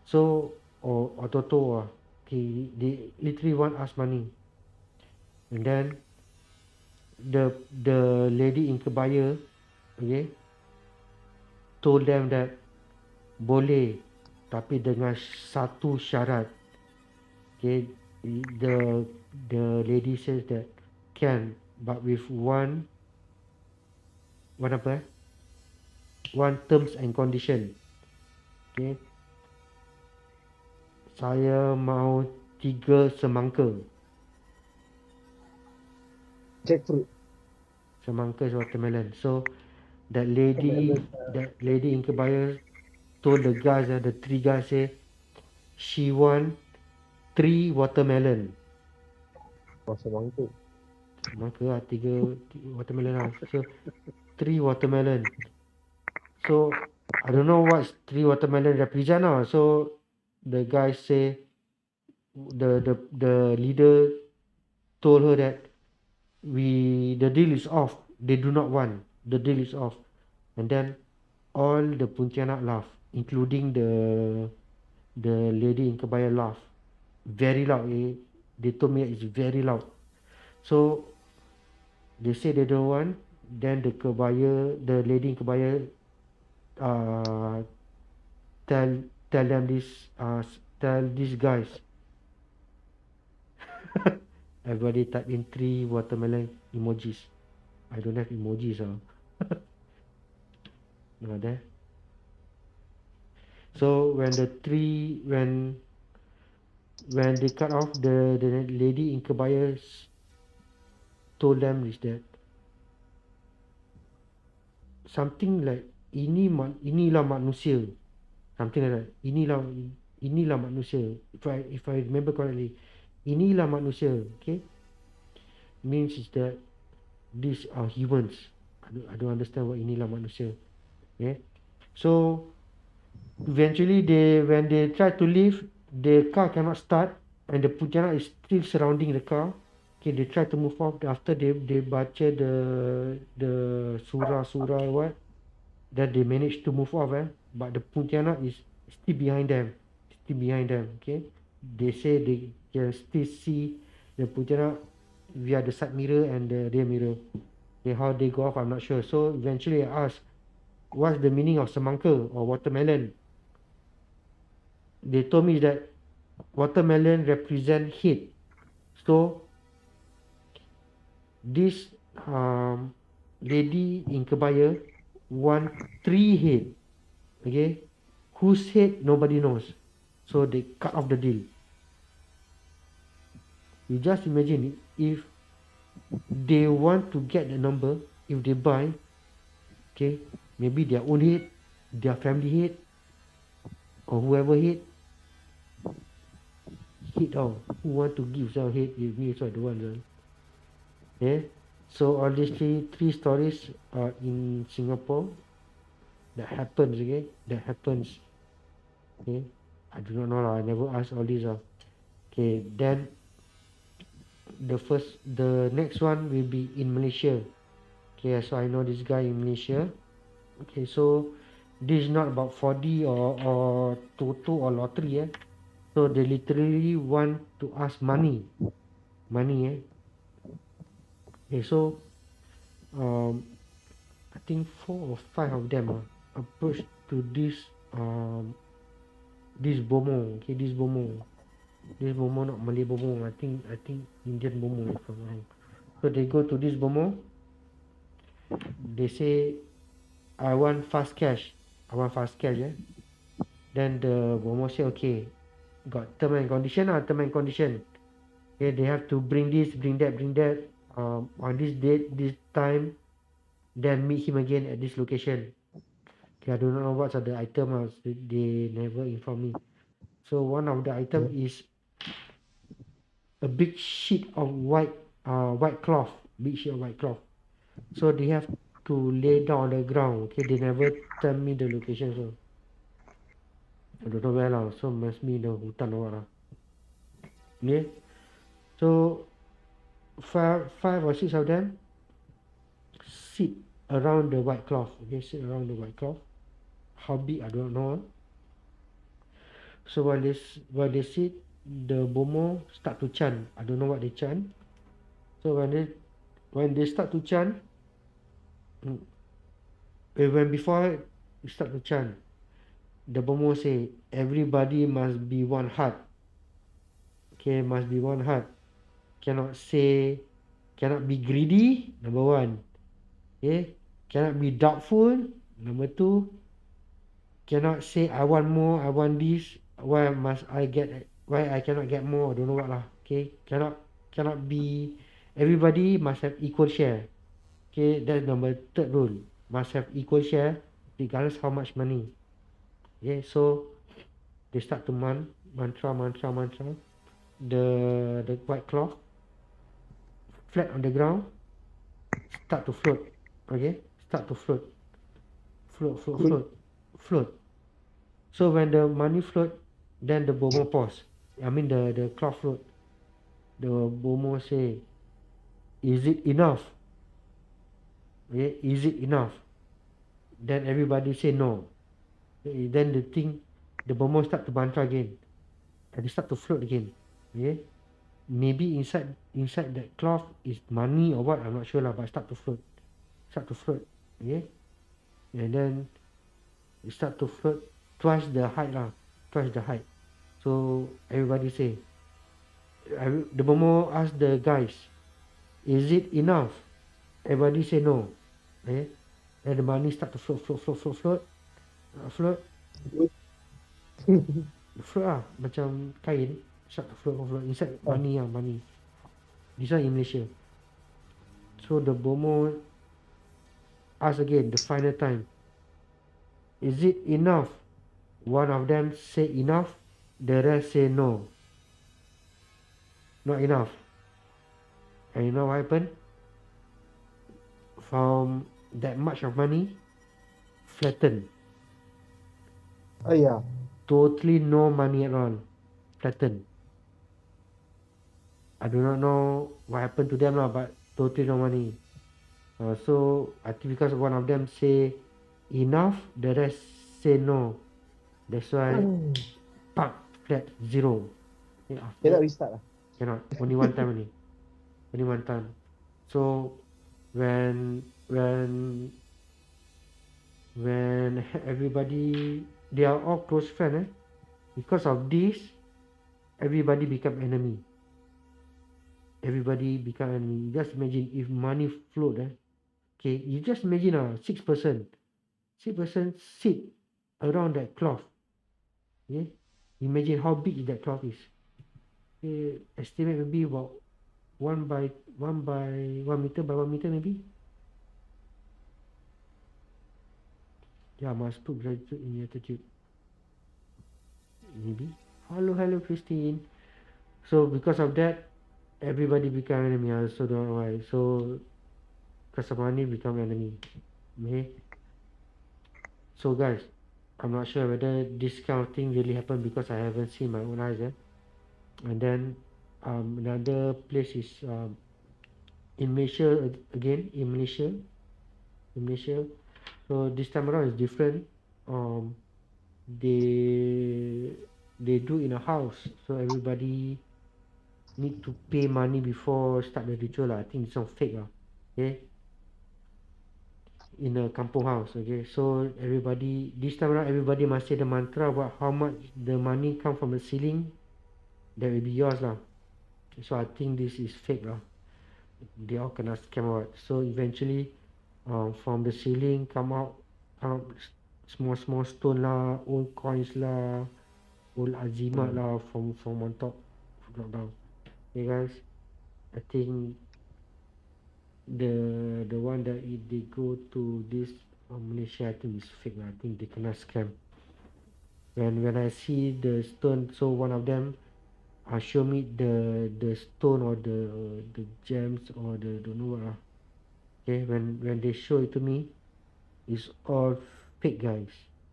so or Toto. Okay, they literally want us money, and then the lady in kebaya, okay, told them that boleh, tapi dengan satu syarat. Okay, the the lady says that can, but with one apa? One terms and condition. Okay, saya mau 3 semangka. Jackfruit. Semangka is watermelon. So that Watermelon. lady in kebaya told the guys, the 3 guys say she want 3 watermelon. Masa mangkuk. Semangka lah, 3 watermelon lah. So 3 watermelon. So I don't know what's 3 watermelon represent now. So the guy say, the leader told her that the deal is off. They do not want. The deal is off. And then all the Pontianak laugh, including the lady in kebaya laugh. Very loud. They told me it's very loud. So they say they don't want. Then the lady in kebaya uh, tell them this, tell these guys. Everybody type in 3 watermelon emojis. I don't have emojis. No, there. So when they cut off, the lady in kebaya told them is that something like inilah manusia, something like that. Inilah manusia. If I remember correctly, inilah manusia. Okay, means is that these are humans. I don't understand what inilah manusia. Okay, so eventually when they try to leave, the car cannot start, and the Pontianak is still surrounding the car. Okay, they try to move off after they baca the surah what, then they managed to move off. But the Pontianak is still behind them, Okay, they say they can still see the Pontianak via the side mirror and the rear mirror. Okay, how they go off, I'm not sure. So eventually I asked, what's the meaning of semangka or watermelon? They told me that watermelon represent hate. So this lady in kebaya want 3 head. Okay, whose head nobody knows. So they cut off the deal. You just imagine if they want to get the number, if they buy, okay, maybe their own head, their family head, or whoever head, who want to give some head, give me, so I don't want. Okay, so all these three stories are in Singapore that happens. Okay, that happens. Okay, I do not know lah. I never ask all these. Okay, then the next one will be in Malaysia. Okay, so I know this guy in Malaysia. Okay, so this is not about 4D or Toto or lottery. So they literally want to ask money. Okay, so I think 4 or 5 of them approached to this bomo. Okay, this bomo not Malay bomo. I think Indian bomo, if I'm wrong. So they go to this bomo. They say, I want fast cash. Then the bomo say, okay, got term and condition term and condition. Okay, they have to bring this, bring that, bring that. On this date, this time, then meet him again at this location. Okay, I do not know what are the items. They never inform me. So one of the item is a big sheet of white cloth, big sheet of white cloth. So they have to lay down on the ground. Okay, they never tell me the location. So I don't know where lah. So must be the hutan or what lah. Okay, so five or six of them sit around the white cloth. Okay, sit around the white cloth. How big I don't know. So while they sit, the bomo start to chant. I don't know what they chant. So when they start to chant, when before you start to chant, the bomo say everybody must be one heart. Okay, must be one heart. Cannot be greedy. Number one. Okay, cannot be doubtful. Number two. Cannot say I want more, I want this. Why I cannot get more? I don't know what lah. Okay, cannot be. Everybody must have equal share. Okay, that's number third rule. Must have equal share regardless how much money. Okay, so they start to mantra. The white cloth flat on the ground start to float. Okay, start to float. Float. So when the money float, then the bomo pause. I mean the cloth float. The bomo say, is it enough? Okay, is it enough? Then everybody say no. Okay, then the bomo start to mantra again. And they start to float again. Okay. Maybe inside that cloth is money or what, I'm not sure lah, but start to float. Okay. And then it start to float twice the height lah. So everybody say, the bomo ask the guys, is it enough? Everybody say no. Okay. And the money start to float. Float lah, macam kain. Start to float. Inside money. This one in Malaysia. So the bomo ask again, the final time, is it enough? One of them say enough, the rest say no. Not enough. And you know what happened? From that much of money, flattened. Oh yeah. Totally no money at all. Flattened. I do not know what happened to them lah, but totally no money. So I think because one of them say enough, the rest say no. That's why pump flat zero. Cannot restart lah. Cannot. Only one time only. Only one time. So when everybody, they are all close friends, because of this, everybody become enemy. Just imagine if money float. Okay, you just imagine 6 person sit around that cloth. Okay, imagine how big that cloth is. Okay, estimate maybe about 1 by 1 meter by 1 meter maybe. Yeah, must put gratitude in your attitude. Maybe. Hello Christine. So because of that, everybody become enemy. I also don't know why. So because of money become enemy. Okay. So guys, I'm not sure whether this kind of thing really happened because I haven't seen my own eyes. And then another place is in Malaysia again. In Malaysia. So this time around is different. They do in a house, so everybody need to pay money before start the ritual lah. I think it's some fake lah. Okay. In a kampung house. Okay. So everybody, this time around, everybody must say the mantra about how much the money come from the ceiling. That will be yours lah. So I think this is fake lah. They all kena scam or what. So eventually, from the ceiling come out small stone lah, old coins lah, old Azimat lah from on top drop down. Okay guys, I think the one that they go to this Malaysia, I think is fake lah. I think they kena scam. When I see the stone, so one of them show me the stone or the gems or the don't know what lah. Okay, when they show it to me, it's all fake guys.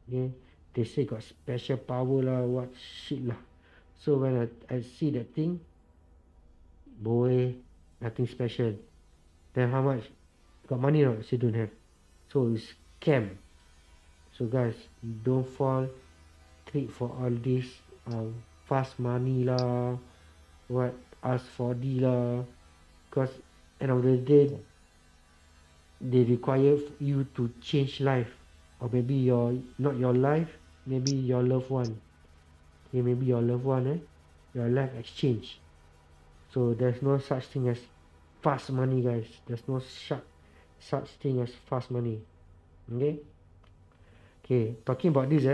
Okay, they say got special power lah, what shit lah. So when I see that thing, boy, nothing special. Then how much? Got money or not? Still don't have. So it's scam. So guys, don't fall trick for all this fast money lah, what ask for D lah, because end of the day they require you to change life, or maybe not your life, maybe your loved one. Okay, maybe your loved one, your life exchange. So there's no such thing as fast money, guys. There's no such thing as fast money. Okay, talking about this,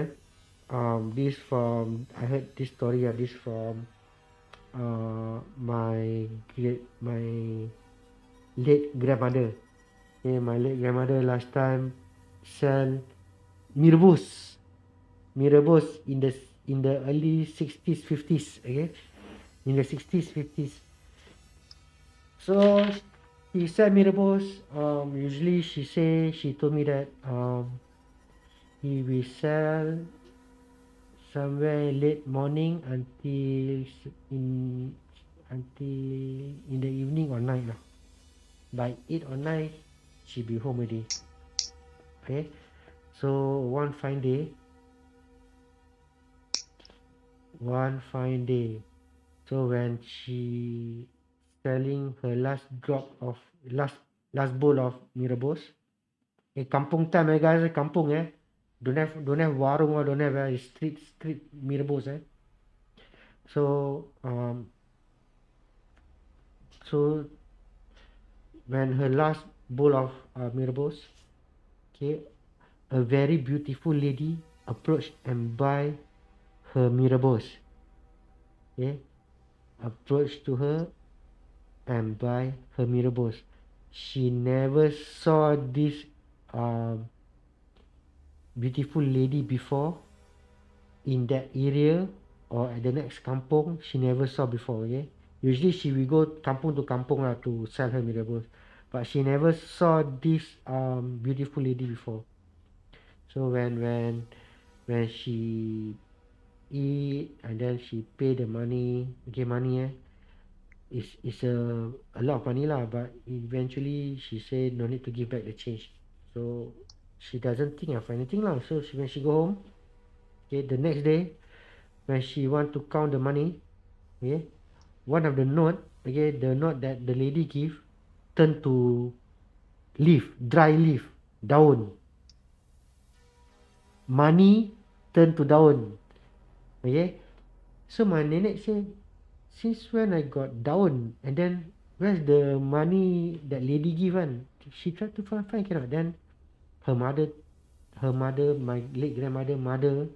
this from I heard this story. This from my late grandmother. Okay, my late grandmother last time sell mee rebus in the early 60s 50s. Okay, in the 60s 50s. So he sell mee rebus. Usually she told me that he will sell somewhere late morning until in the evening or night lah. By 8 or 9 she be home already. Okay, so one fine day, so when she selling her last bowl of mee rebus, kampung time guys, kampung don't have warung or don't have street mee rebus. So when her last bowl of mee rebus, okay, a very beautiful lady approached and buy her mee rebus. Okay, approached to her and buy her mee rebus. She never saw this beautiful lady before in that area or at the next kampung. She never saw before. Okay, usually she will go kampung to kampung to sell her mee rebus, but she never saw this beautiful lady before. So when she eat and then she pay the money, it's a lot of money lah, but eventually she say no need to give back the change. So she doesn't think of anything lah. So when she go home, okay, the next day when she want to count the money, okay, one of the note, okay, the note that the lady give turn to leaf, dry leaf, daun. Money turn to daun. Okay, so my nenek say, since when I got daun, and then where's the money that lady give one? She tried to find cannot. Then her mother, my late grandmother mother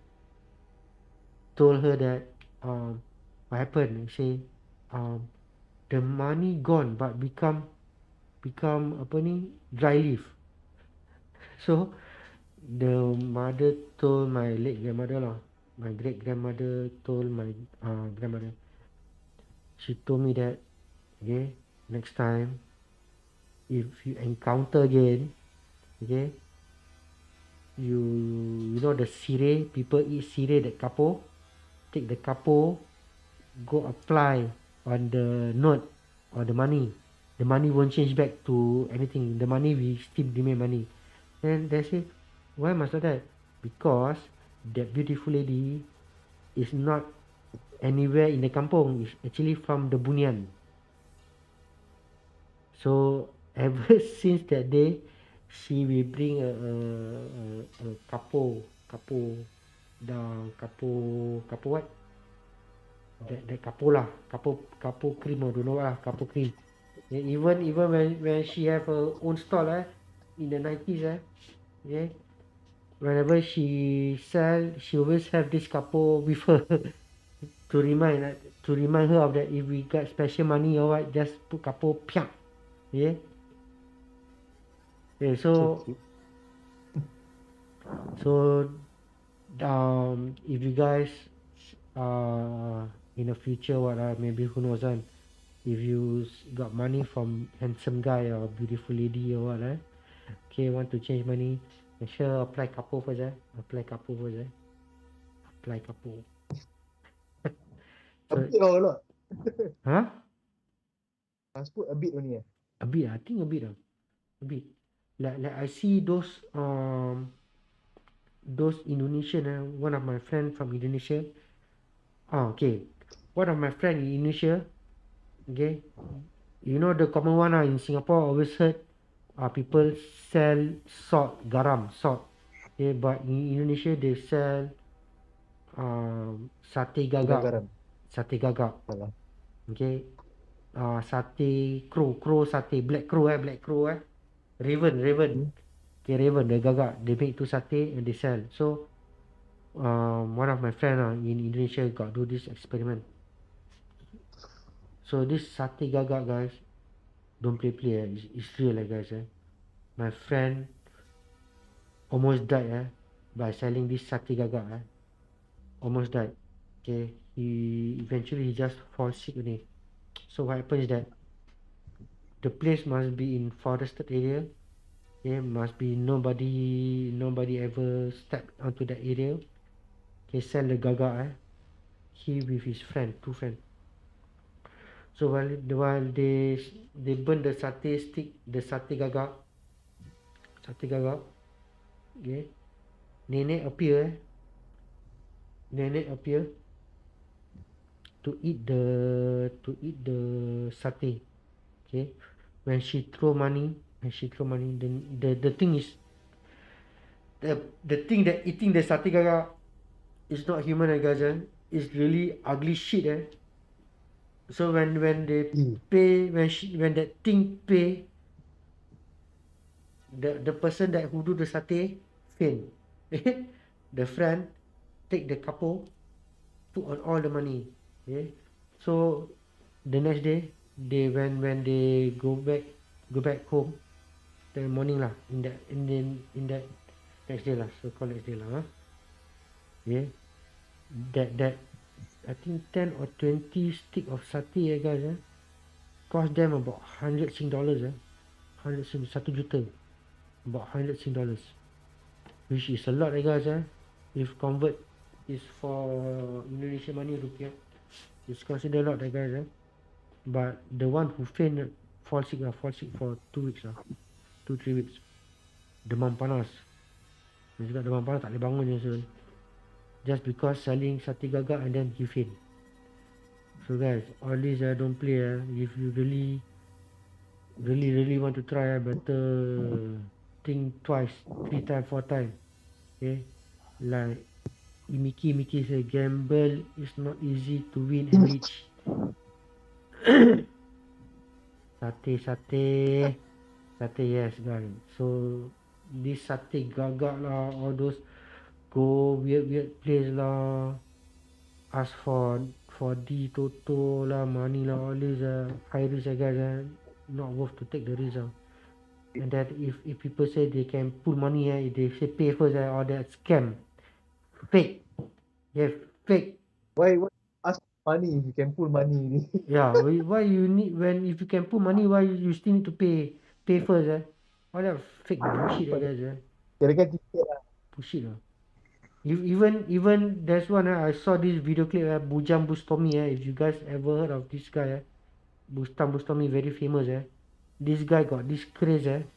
told her that what happened. Say the money gone but become apa ni, dry leaf. So the mother told my late grandmother lah, my great grandmother told my grandmother. She told me that, okay, next time if you encounter again, okay, you know the sireh, people eat sireh, that kapo, take the kapo, go apply on the note or the money won't change back to anything. The money will still remain money. Then they say, why must I that? Because that beautiful lady is not anywhere in the kampung. It's actually from the Bunyan. So ever since that day, she will bring a kapo what? That kapo lah, kapo cream or don't know lah, kapo cream. And even when she have her own stall in the 90s, okay, whenever she sell, she always have this couple with her to remind her of that if we got special money or what, just put couple piang. Yeah. Okay, So so cute. so if you guys in the future what maybe who knows if you got money from handsome guy or beautiful lady or what okay, want to change money, make sure apply couple first apply couple first apply couple. A So bit or a lot? huh, Must put a bit only. a bit I think a bit a bit like I see those Indonesian one of my friend from Indonesia. Okay, one of my friend in Indonesia. Okay, you know the common one in Singapore always heard people sell salt, garam, salt. Okay, but in Indonesia they sell sate Gula gagak. garam. Sate gagak. Salah. Okay. Sate crow sate, black crow raven. Hmm? Okay, raven, the gagak. They make to satay and they sell. So one of my friend in Indonesia got do this experiment. So this sate gagak guys, don't play it's real guys my friend almost died by selling this sate gagak almost died. Okay, he just fall sick only. So what happens is that the place must be in forested area. Okay, must be nobody ever step onto that area. Okay, sell the gagak he with his friend, two friend. So while they burn the satay stick, the satay gagak, okay, nenek appear to eat the satay. Okay, when she throw money, then the thing is the thing that eating the satay gagak is not human guys it's really ugly shit so when they E. pay when that thing pay the person that who do the satay faint. The friend take the couple put on all the money. Okay, so the next day when they go back home the morning lah in that next day lah, so called next day lah yeah, that I think 10 or 20 stick of satay guys cost them about 100 Sing dollars 100 Sing 1 juta, about 100 Sing dollars, which is a lot guys if convert is for Indonesian money rupiah, it's considered a lot guys but the one who faint fall sick for 2 weeks 2-3 weeks, demam panas. Dia cakap demam panas tak boleh bangun je so just because selling satay gagak and then he faint. So guys, all these don't play if you really want to try better think twice, 3 times, 4 times. Okay, like Miki say gamble is not easy to win and reach. Satay yes guys. So this satay gagak lah, all those go weird place lah, ask for D Toto lah, money lah, all these high risk guys not worth to take the risk and that if people say they can pull money they say pay first all that scam, fake, yeah, fake. Why ask money if you can pull money? Yeah, why you need when if you can put money why you still need to pay first all that fake bullshit guys Kirakan tiket lah. bullshit even there's one I saw this video clip Bujang Bustomi if you guys ever heard of this guy Bustomi very famous this guy got this craze okay,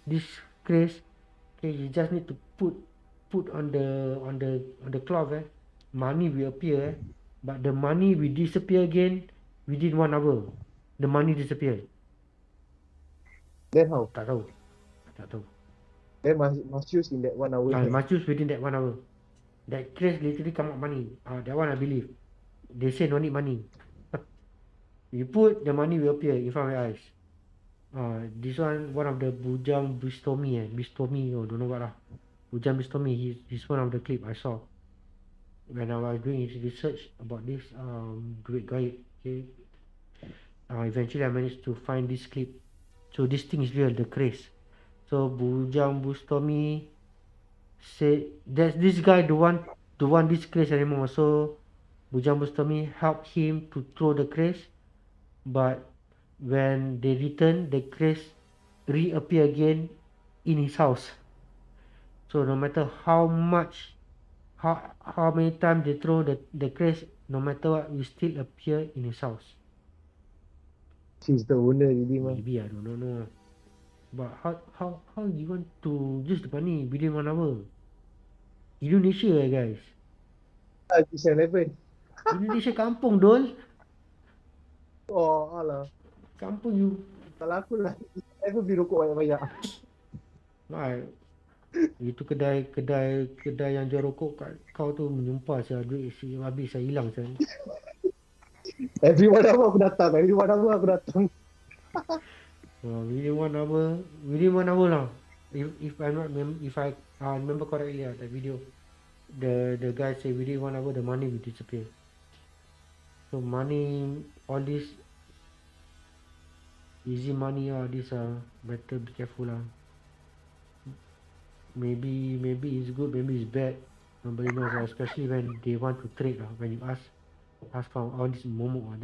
you just need to put on the cloth money will appear but the money will disappear again within 1 hour, the money disappear. Then how? Tak tahu. Then must use in that 1 hour. Must use within that 1 hour. That craze literally come out money. That one I believe. They say no need money. You put the money will appear in front of your eyes. This one of the Bujang Bistomi or don't know what lah. Ujang Bistomi, he's one of the clip I saw when I was doing research about this duit gaib. Okay, eventually I managed to find this clip. So this thing is real, the craze. So Bujang Bustomi said that this guy don't want this craze anymore. So Bujang Bustomi helped him to throw the craze, but when they return, the craze reappear again in his house. So no matter how much, how many times they throw the craze, no matter what, will still appear in his house. She's the owner really, man. Maybe I don't know. But how you want to use the money within 1 hour? Indonesia guys. This 11. Indonesia kampung dol. Oh, alah. Kampung you. Kalau aku lah, 11 beli rokok banyak-banyak. Itu kedai yang jual rokok kat kau tu menyumpah saya duit si habis saya hilang saya. Every 1 hour aku datang. Within 1 hour lah. If I remember correctly that video, the guy say within 1 hour the money will disappear. So money, all this easy money, all this better be careful lah. Maybe it's good, maybe it's bad. Nobody knows, especially when they want to trade lah. When you ask for all this momok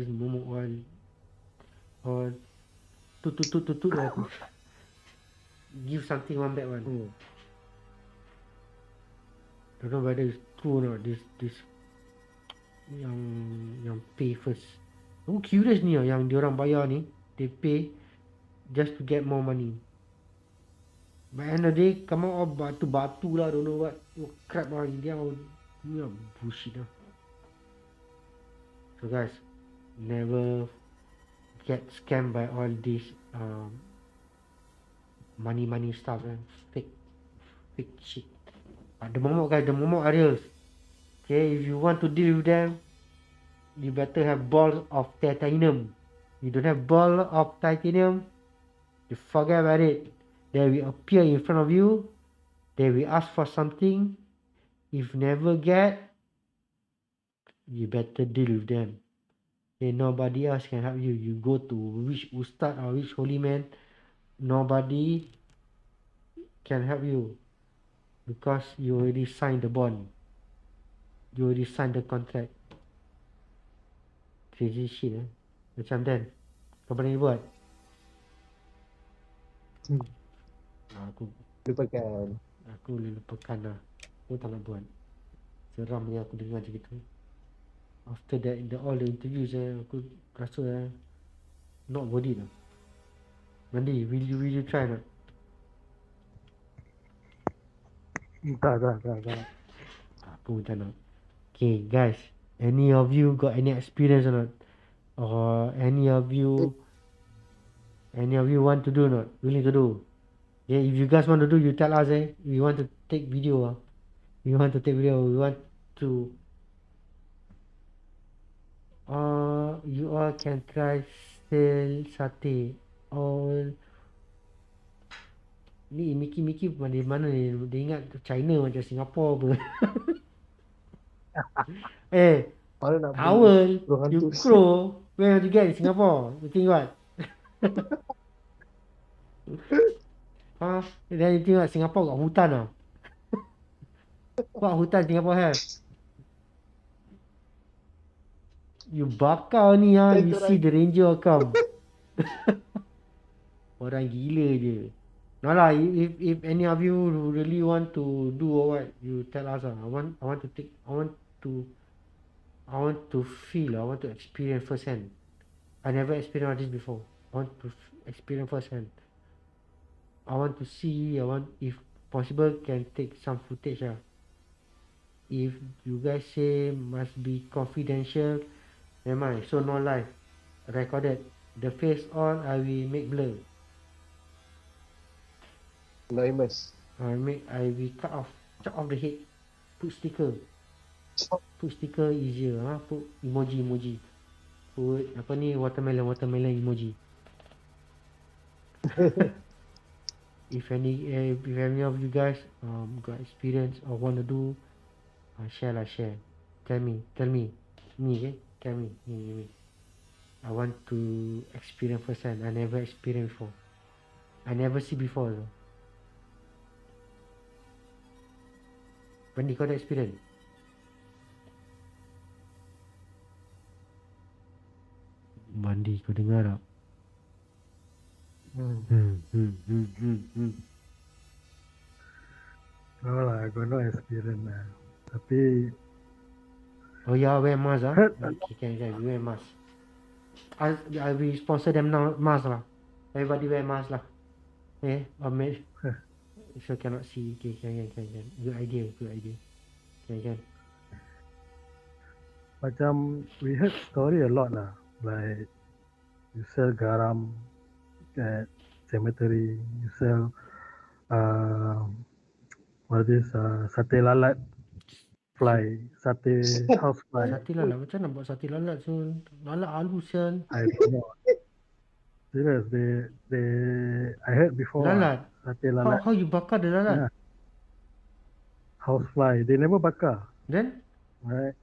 all tut lah. Give something one back one. Don't know whether it's true or not. This yang pay first. Aku curious ni yang diorang bayar ni, they pay just to get more money. By end of the day, come out all batu lah, don't know what. Oh crap lah, India ni bullshit lah. So guys, never get scammed by all this money stuff and fake shit. The momok guys, the momok are real. Okay, if you want to deal with them, you better have balls of titanium. You don't have ball of titanium, you forget about it. They will appear in front of you. They will ask for something. If never get, you better deal with them. Okay, nobody else can help you. You go to which ustad or which holy man, nobody can help you because you already signed the bond. You already signed the contract. Crazy shit Macam Dan, kau berani buat? Aku boleh lupakan lah. Aku tak nak buat. Seramnya aku dengar macam gitu. After that, all the interviews aku rasa not worth it lah. Mandi, will you try not? Tak. Aku tak nak. Okay guys, any of you got any experience or not? Or any of you want to do or not? Willing to do? Yeah, if you guys want to do, you tell us we want to take video we want to you all can try sell satay all. Ni Miki dari mana ni? Dia ingat China macam Singapore apa. Owl, you crow, where did you get in Singapore? You think what? Then you think what? Singapore got hutan ah? What hutan Singapore have? You bakar ni you see the ranger come. Orang gila je. No lah, if any of you really want to do or what, you tell us I want to feel, I want to experience firsthand. I never experienced this before. I want to experience firsthand. I want to see, if possible, can take some footage lah. If you guys say must be confidential, never mind. So no live, recorded. The face all I will make blur. Anonymous. I will chop off the head. Put sticker easier. Put emoji. Put watermelon emoji. If any of you guys got experience or want to do, share. Tell me, me, okay? Tell me. I want to experience first hand. I never experienced before. I never see before. So. When you got the experience? Mandi, kau dengar tak? No lah, I got no experience lah. Tapi Oh yeah, wear mask ah. heard Okay, can wear mask. I will sponsor them now mask lah. Everybody wear mask lah. Eh, or make so cannot see. Okay, can. Good idea. Can. macam we heard story a lot lah. Like you sell garam at cemetery, you sell what is sate lalat fly, sate house fly. Sate lalat macam nak buat sate lalat so lalat halus kan. I don't know. Serious, I heard before. Lalat. Sate lalat. How you bakar the lalat? Yeah. House fly, they never bakar. Then? Right?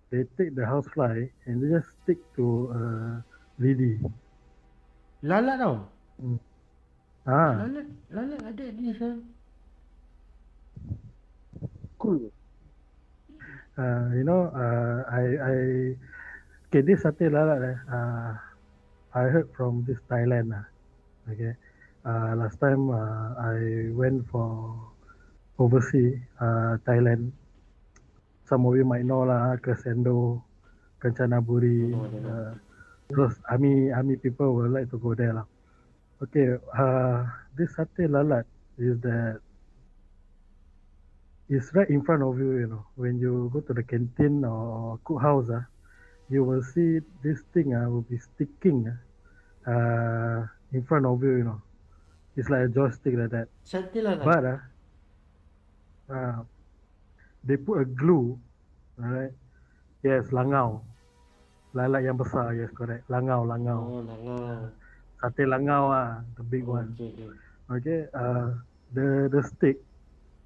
They take the house fly and they just stick to lidi. Lalat tau. Ah. Lalat ada ni sah. Cool. You know, okay, this sate lalat I heard from this Thailand. Okay. Last time I went for overseas, Thailand. Some of you might know lah, Crescendo, Kanchanaburi. Terus army people will like to go there lah. Okay, this sate lalat is that it's right in front of you, you know. When you go to the canteen or cook house, you will see this thing will be sticking in front of you, you know. It's like a joystick like that. Sate lalat. But they put a glue, alright? Yes, langau. Lalat yang besar, yes, correct. Langau. Oh, langau. Sate langau, the big one. Okay, the stick,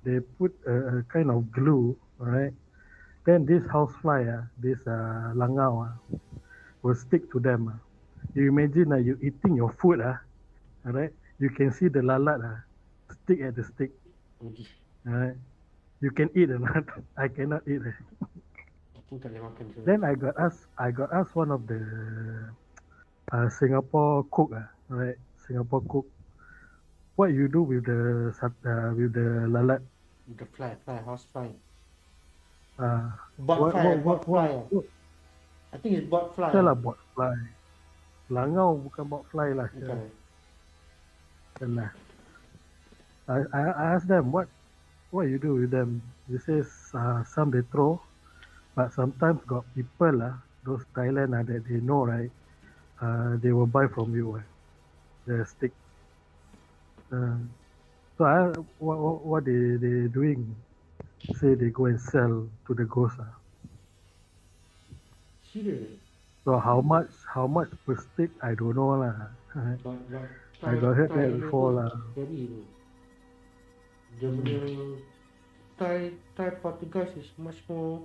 they put a kind of glue, alright? Then this housefly, this langau, will stick to them. You imagine you eating your food, alright? You can see the lalat stick at the stick. Alright? You can eat or not? I cannot eat. Then I got asked one of the Singapore cook, right? Singapore cook. What you do with the lalat? The fly, house fly. Bot fly. I think it's bot fly. Salah bot fly. Langau bukan bot fly lah. Kan. I asked them what you do with them. They say some they throw, but sometimes got people those Thailand that they know, right? They will buy from you the stick. So what they doing? Say they go and sell to the ghost. Serious? So how much per stick? I don't know lah. I got heard that before lah. Dia punya Thai Portuguese is much more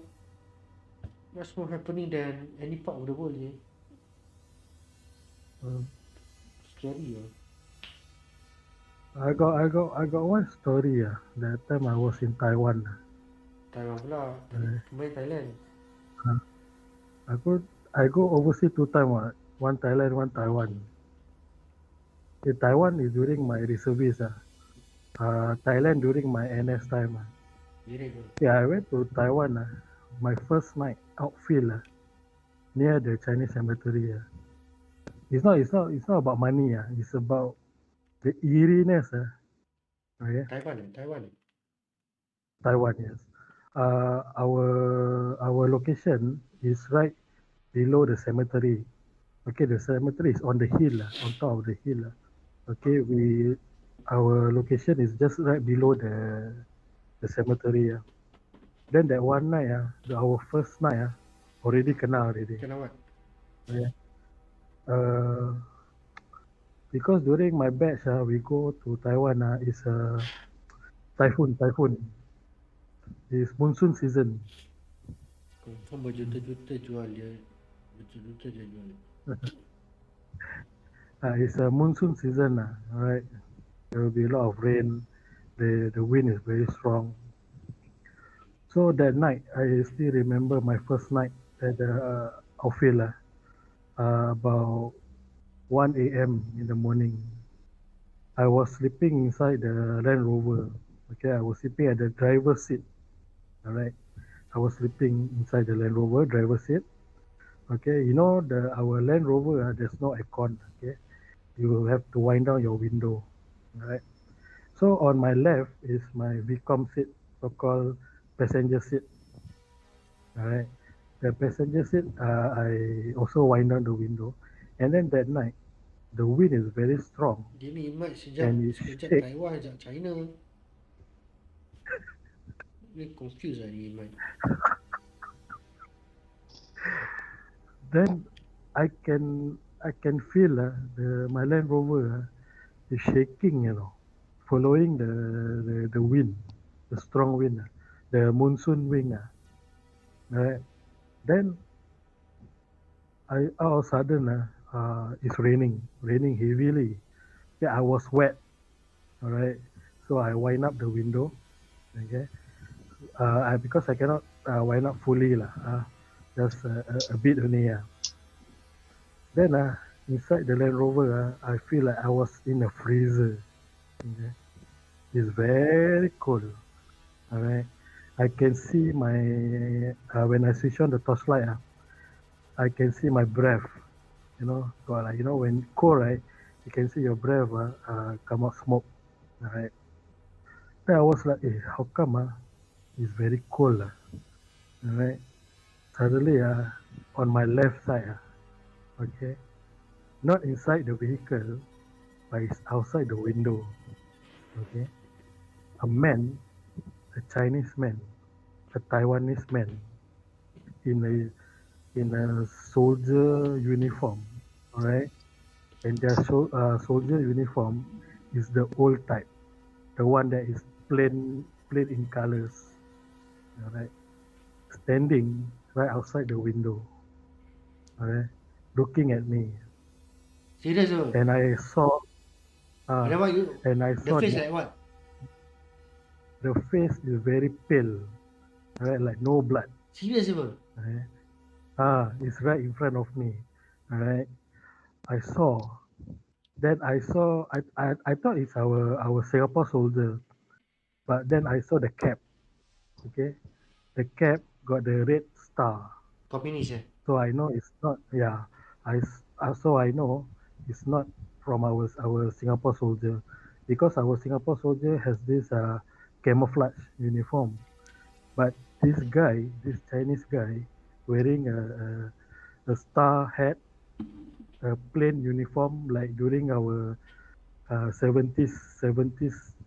happening than any part of the world. Scary. I got one story. That time I was in Taiwan. Taiwan pula. Kembali Thailand. I go overseas 2 times. One Thailand, one Taiwan. In Taiwan is during my reservist. Thailand during my NS time. Yeah, I went to Taiwan. My first night outfield near the Chinese cemetery. It's not about money. It's about the eeriness. Okay. Taiwan, yes. Our location is right below the cemetery. Okay, the cemetery is on the hill, on top of the hill. Okay, our location is just right below the cemetery. Then that one night, our first night, already kena already. Kena what? Yeah. because during my batch, we go to Taiwan. It's a typhoon. It's monsoon season. Confirm berjuta-juta jual dia. Berjuta-juta dia jual. It's a monsoon season. Right? There will be a lot of rain. The wind is very strong. So that night, I still remember my first night at the outfield. About 1 a.m. in the morning. I was sleeping inside the Land Rover. Okay, I was sleeping at the driver's seat. All right, I was sleeping inside the Land Rover driver's seat. Okay, you know our Land Rover, there's no aircon. Okay, you will have to wind down your window. All right. So on my left is my VCOM seat, so-called passenger seat. All right. The passenger seat, I also wind down the window, and then that night the wind is very strong Dia ni Imat and it sekejap shake. Taiwan, sekejap China. Dia confused lah ni Imat. Then I can feel my Land Rover is shaking, following the wind, the strong wind, the monsoon wind. Right? Then all of a sudden it's raining heavily. Yeah, I was wet. All right, so I wind up the window. Okay, because I cannot wind up fully lah. Just a bit only. Then inside the Land Rover, I feel like I was in a freezer. Okay? It's very cold. All right. I can see my when I switch on the torchlight, I can see my breath. When cold, right? You can see your breath come out smoke. All right. Then I was like, how come it's very cold. All right. Suddenly, on my left side, okay, not inside the vehicle, but it's outside the window. Okay, a man, a Chinese man, a Taiwanese man, in a soldier uniform, all right, and their soldier uniform is the old type, the one that is plain in colors, all right, standing right outside the window, all right, looking at me, Serious tu? and I saw, And what you, and I the saw face like what? the face is very pale, all right, like no blood. Serious apa? Right? It's right in front of me. All right. I saw. Then I saw. I thought it's our Singapore soldier, but then I saw the cap. Okay, the cap got the red star, Communist so I know it's not. Yeah, so I know it's not from our Singapore soldier, because our Singapore soldier has this camouflage uniform, but this Chinese guy, wearing a star hat, a plain uniform like during our 70s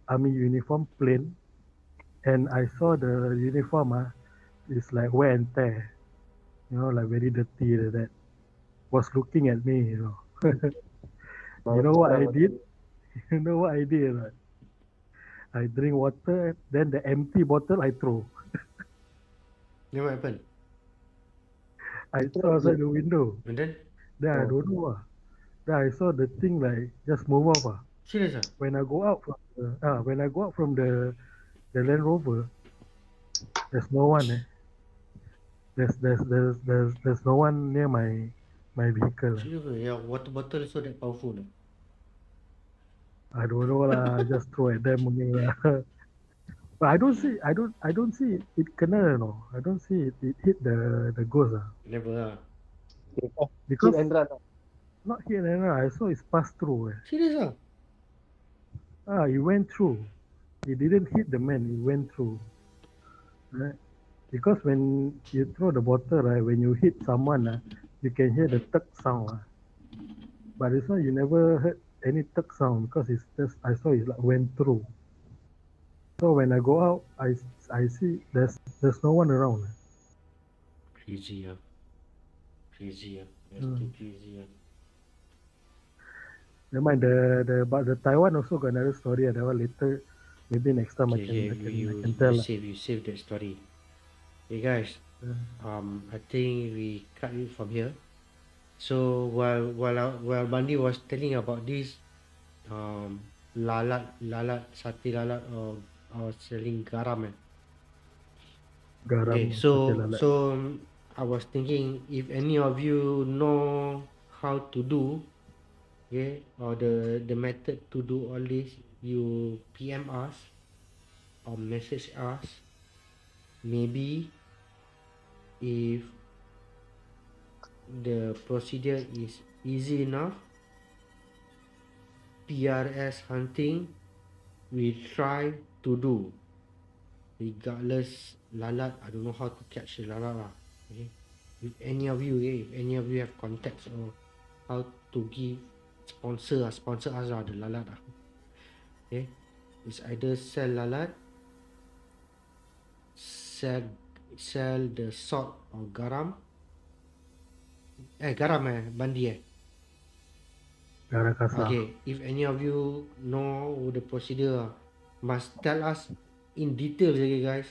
army uniform, plain, and I saw the uniform is like wear and tear, like very dirty like that. Was looking at me. You know what I did? You know what I did? Right? I drink water, then the empty bottle I throw. Then what happened? I throw outside the window. And then? Then I don't know. Then I saw the thing like just move off. Serious ah? When I go out from the Land Rover, there's no one. There's no one near my vehicle. Serious ke? Yang water bottle so that powerful lah. I don't know lah. I just throw at them only lah. But I don't see it kena, no. I don't see it hit the ghost. Never lah. Because Hit and run. not hit and run. I saw it pass through. Serious ah? It went through. It didn't hit the man. It went through. Right? Because when you throw the bottle, right, when you hit someone, you can hear the tuck sound. But this one, you never heard any tuck sound because it's just, I saw it like went through. So when I go out, I see there's no one around. Crazy ah. Crazy ah. That's too crazy ah. Never mind. The but the Taiwan also got another story. That one later. Maybe next time Okay, yeah, I can tell lah. you save that story. Hey guys, I think we cut it from here. So while Bandi was telling about this lalat sate lalat or selling garam okay, Garam sate lalat. I was thinking if any of you know how to do, okay, or the method to do all this, you PM us or message us. Maybe if the procedure is easy enough, PRS hunting we try to do. Regardless lalat, I don't know how to catch the lalat lah. Okay. If any of you have contacts or how to give sponsor us lah the lalat lah. Okay. It's either sell lalat, sell the salt or garam. Garam Bandi Garam kasar. Okay, if any of you know the procedure, must tell us in detail, okay, guys,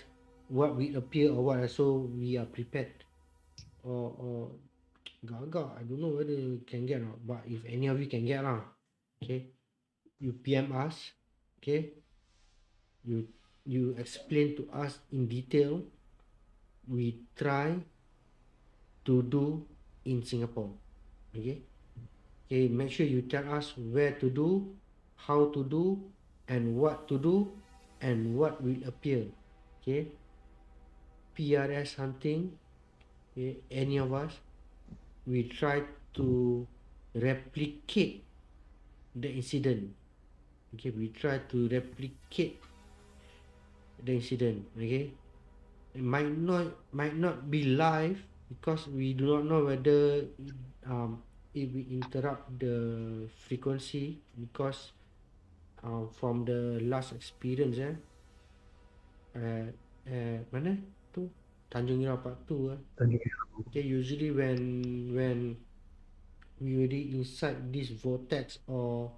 what will appear or what, so we are prepared. Or gagak, I don't know whether you can get or not, but if any of you can get lah, okay, you PM us, okay, you explain to us in detail. We try to do in Singapore, okay. Okay, make sure you tell us where to do, how to do, and what to do, and what will appear. Okay, PRS hunting. Okay, any of us, we try to replicate the incident. Okay, we try to replicate the incident. Okay, it might not be live because we do not know whether it will interrupt the frequency because from the last experience mana tu Tanjung Irau Part 2 okay, usually when we already inside this vortex or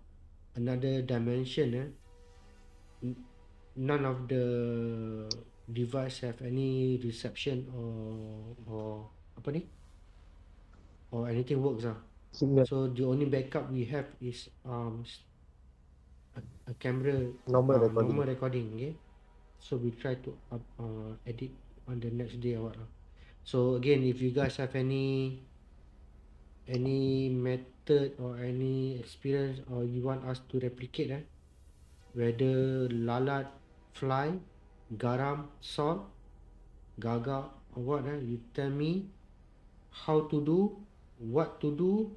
another dimension none of the device have any reception or apa ni or anything works Signal. so the only backup we have is a camera Normal recording. Okay, so we try to edit on the next day or what so again, if you guys have any method or any experience or you want us to replicate whether lalat fly, garam, salt, gaga or what you tell me how to do, what to do,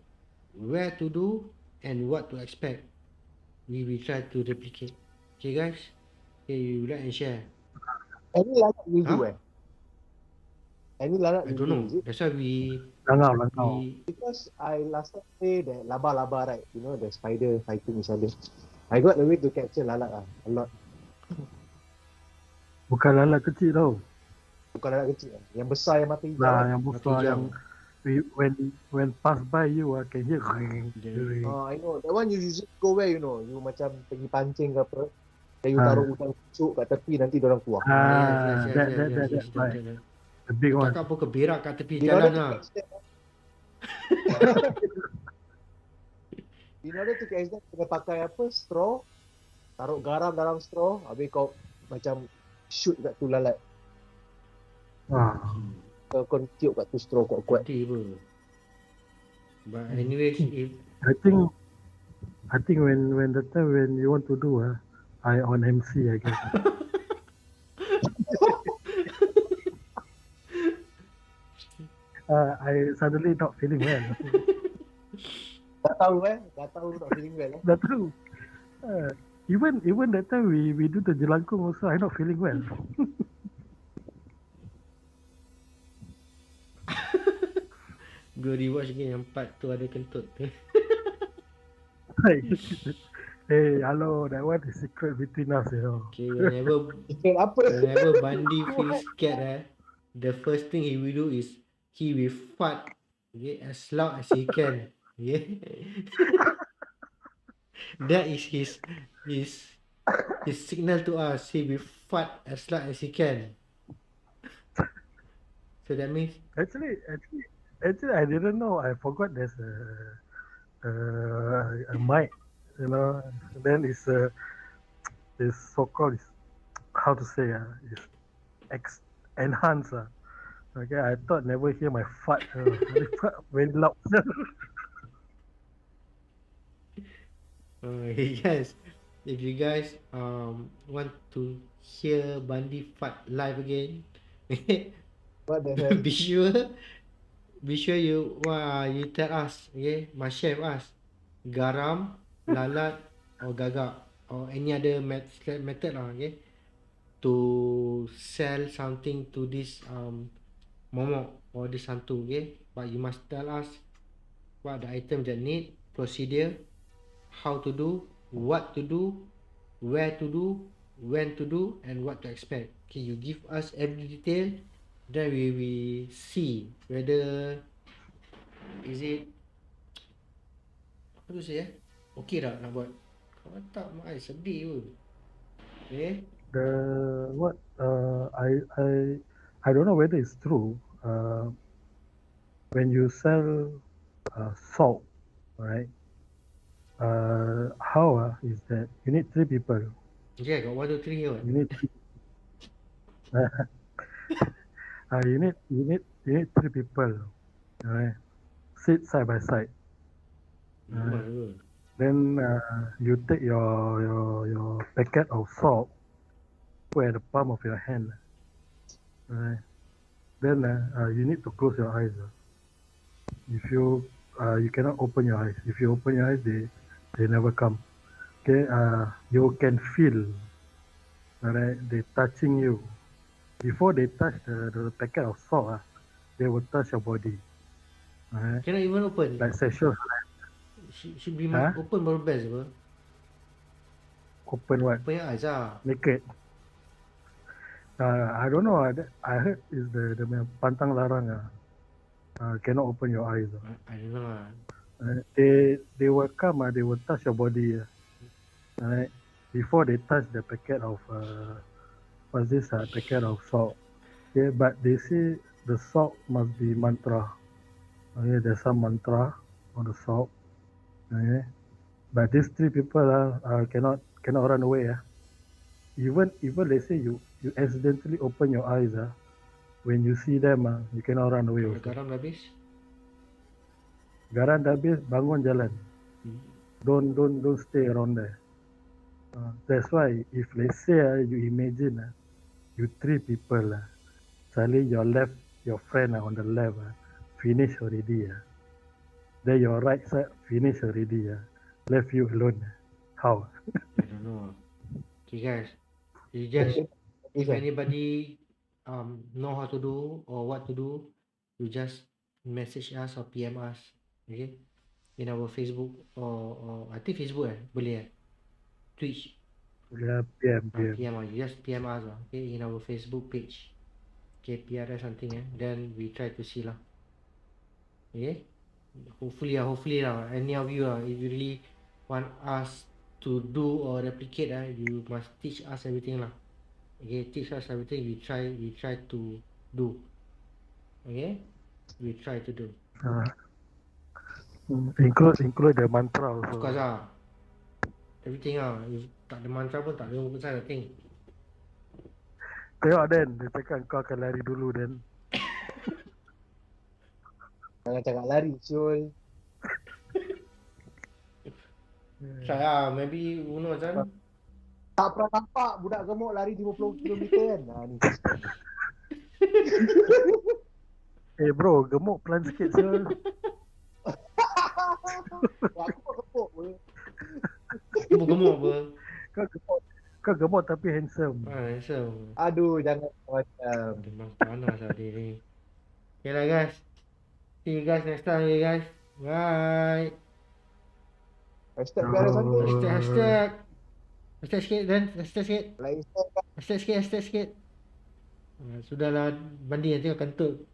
where to do, and what to expect. We will try to replicate. Okay guys, okay, you like and share. Any lalat we do Any lalat I we don't do, know, is it? that's why Langau. Because I last time play the laba-laba, right? You know, the spider fighting each other. I got a way to capture lalat a lot. Bukan lalat kecil tau. Bukan lalat kecil yang besar yang mata hijau. Nah, yang mati besar hijau. yang when pass by you can hear. I know. That one you usually go where, you know, you macam pergi pancing ke apa. Dan you taruh udang pucuk kat tepi, nanti diorang keluar. Yes, That the big one. Takkan pun keberak kat tepi In jalan order to lah. catch them, in order to catch them, kena pakai apa? Straw. Taruh garam dalam straw. Habis kau macam shoot kat tu lalat. Kau tiup kat tu straw kuat-kuat. Mati apa. But anyways, if I think when the time when you want to do I on MC I guess. I suddenly not feeling well. Tak tahu not feeling well. Dah tahu. Even that time we do the jelangkung also I not feeling well. Go rewatch again yang part tu ada kentut. Hey, hello, that one is secret between us, you know. Okay, whenever Bandi feels scared the first thing he will do is he will fart, okay, as loud as he can. Okay. That is his his signal to us. He will fart as loud as he can. So that means Actually, actually, actually, I didn't know. I forgot there's a mic. You know, then it's is so-called is how to say is enhanced. Okay, I thought never hear my fart. Very very loud. yes, if you guys want to hear Bandi fart live again, What the hell? be sure you tell us, okay, must share with us garam, lalat or gagak or any other method lah, okay, to sell something to this momok or this hantu, okay, but you must tell us what the items that need, procedure, how to do, what to do, where to do, when to do, and what to expect. Okay, you give us every detail, then we will see whether is it, apa tu say okay tak nak buat. Kalau tak mak I sedih pun. Okay. The what? I don't know whether it's true. When you sell salt, right? How is that? You need 3 people. Yeah, got 1, 2, 3 here. You need you need 3 people. Right? Sit side by side. Then you take your packet of salt, put at the palm of your hand. Right? Then you need to close your eyes. If you cannot open your eyes. If you open your eyes, they never come. Okay, you can feel, right? They touching you. Before they touch the packet of salt, they will touch your body. Right? Cannot even open. Like sexual. Should be must open baru best apa. Open what? Open your eyes lah. Naked. I don't know. I heard is the pantang larang. Cannot open your eyes. I don't know lah. They will come. They will touch your body. Right? Before they touch the packet of what's this? Packet of salt. Okay, but they say the salt must be mantra. Okay, there's some mantra on the salt. Okay, but these 3 people cannot run away. Even they say you accidentally open your eyes. When you see them, you cannot run away. Garam dah habis. Garam dah habis, bangun jalan. Don't stay around there. That's why if let's say you imagine you 3 people, suddenly your friend on the left finish already. Then your right side finish already. Left you alone. How? I don't know. Okay guys, you just if anybody know how to do or what to do, you just message us or PM us, okay, in our Facebook or I think Facebook boleh Twitch. Yeah, PM. PM you just PM us okay, in our Facebook page, okay, PRS something then we try to see lah, okay. Hopefully lah, any of you if you really want us to do or replicate you must teach us everything lah. Okay, teach us everything. We try to do. Okay, we try to do. Include the mantra also. Of course lah. Everything lah. If tak ada mantra pun tak ada urusan I think. Tengok Dan, dia cakap kau akan lari dulu Dan. Jangan cakap lari, Syul. Try lah, maybe who knows kan. Tak pernah nampak budak gemuk lari 50 km kan? Ni. Bro, gemuk pelan sikit Syul. Aku pun gemuk pun. Gemuk apa? Kau gemuk tapi handsome. Handsome. Aduh, jangan macam. Memang panas lah dia ni. Okay lah guys. See you guys next time guys. Bye. Hashtag biar sambung. Hashtag sikit Dan. Hashtag sikit. Like Hashtag sikit. Sudahlah Bandi nanti kau kentut.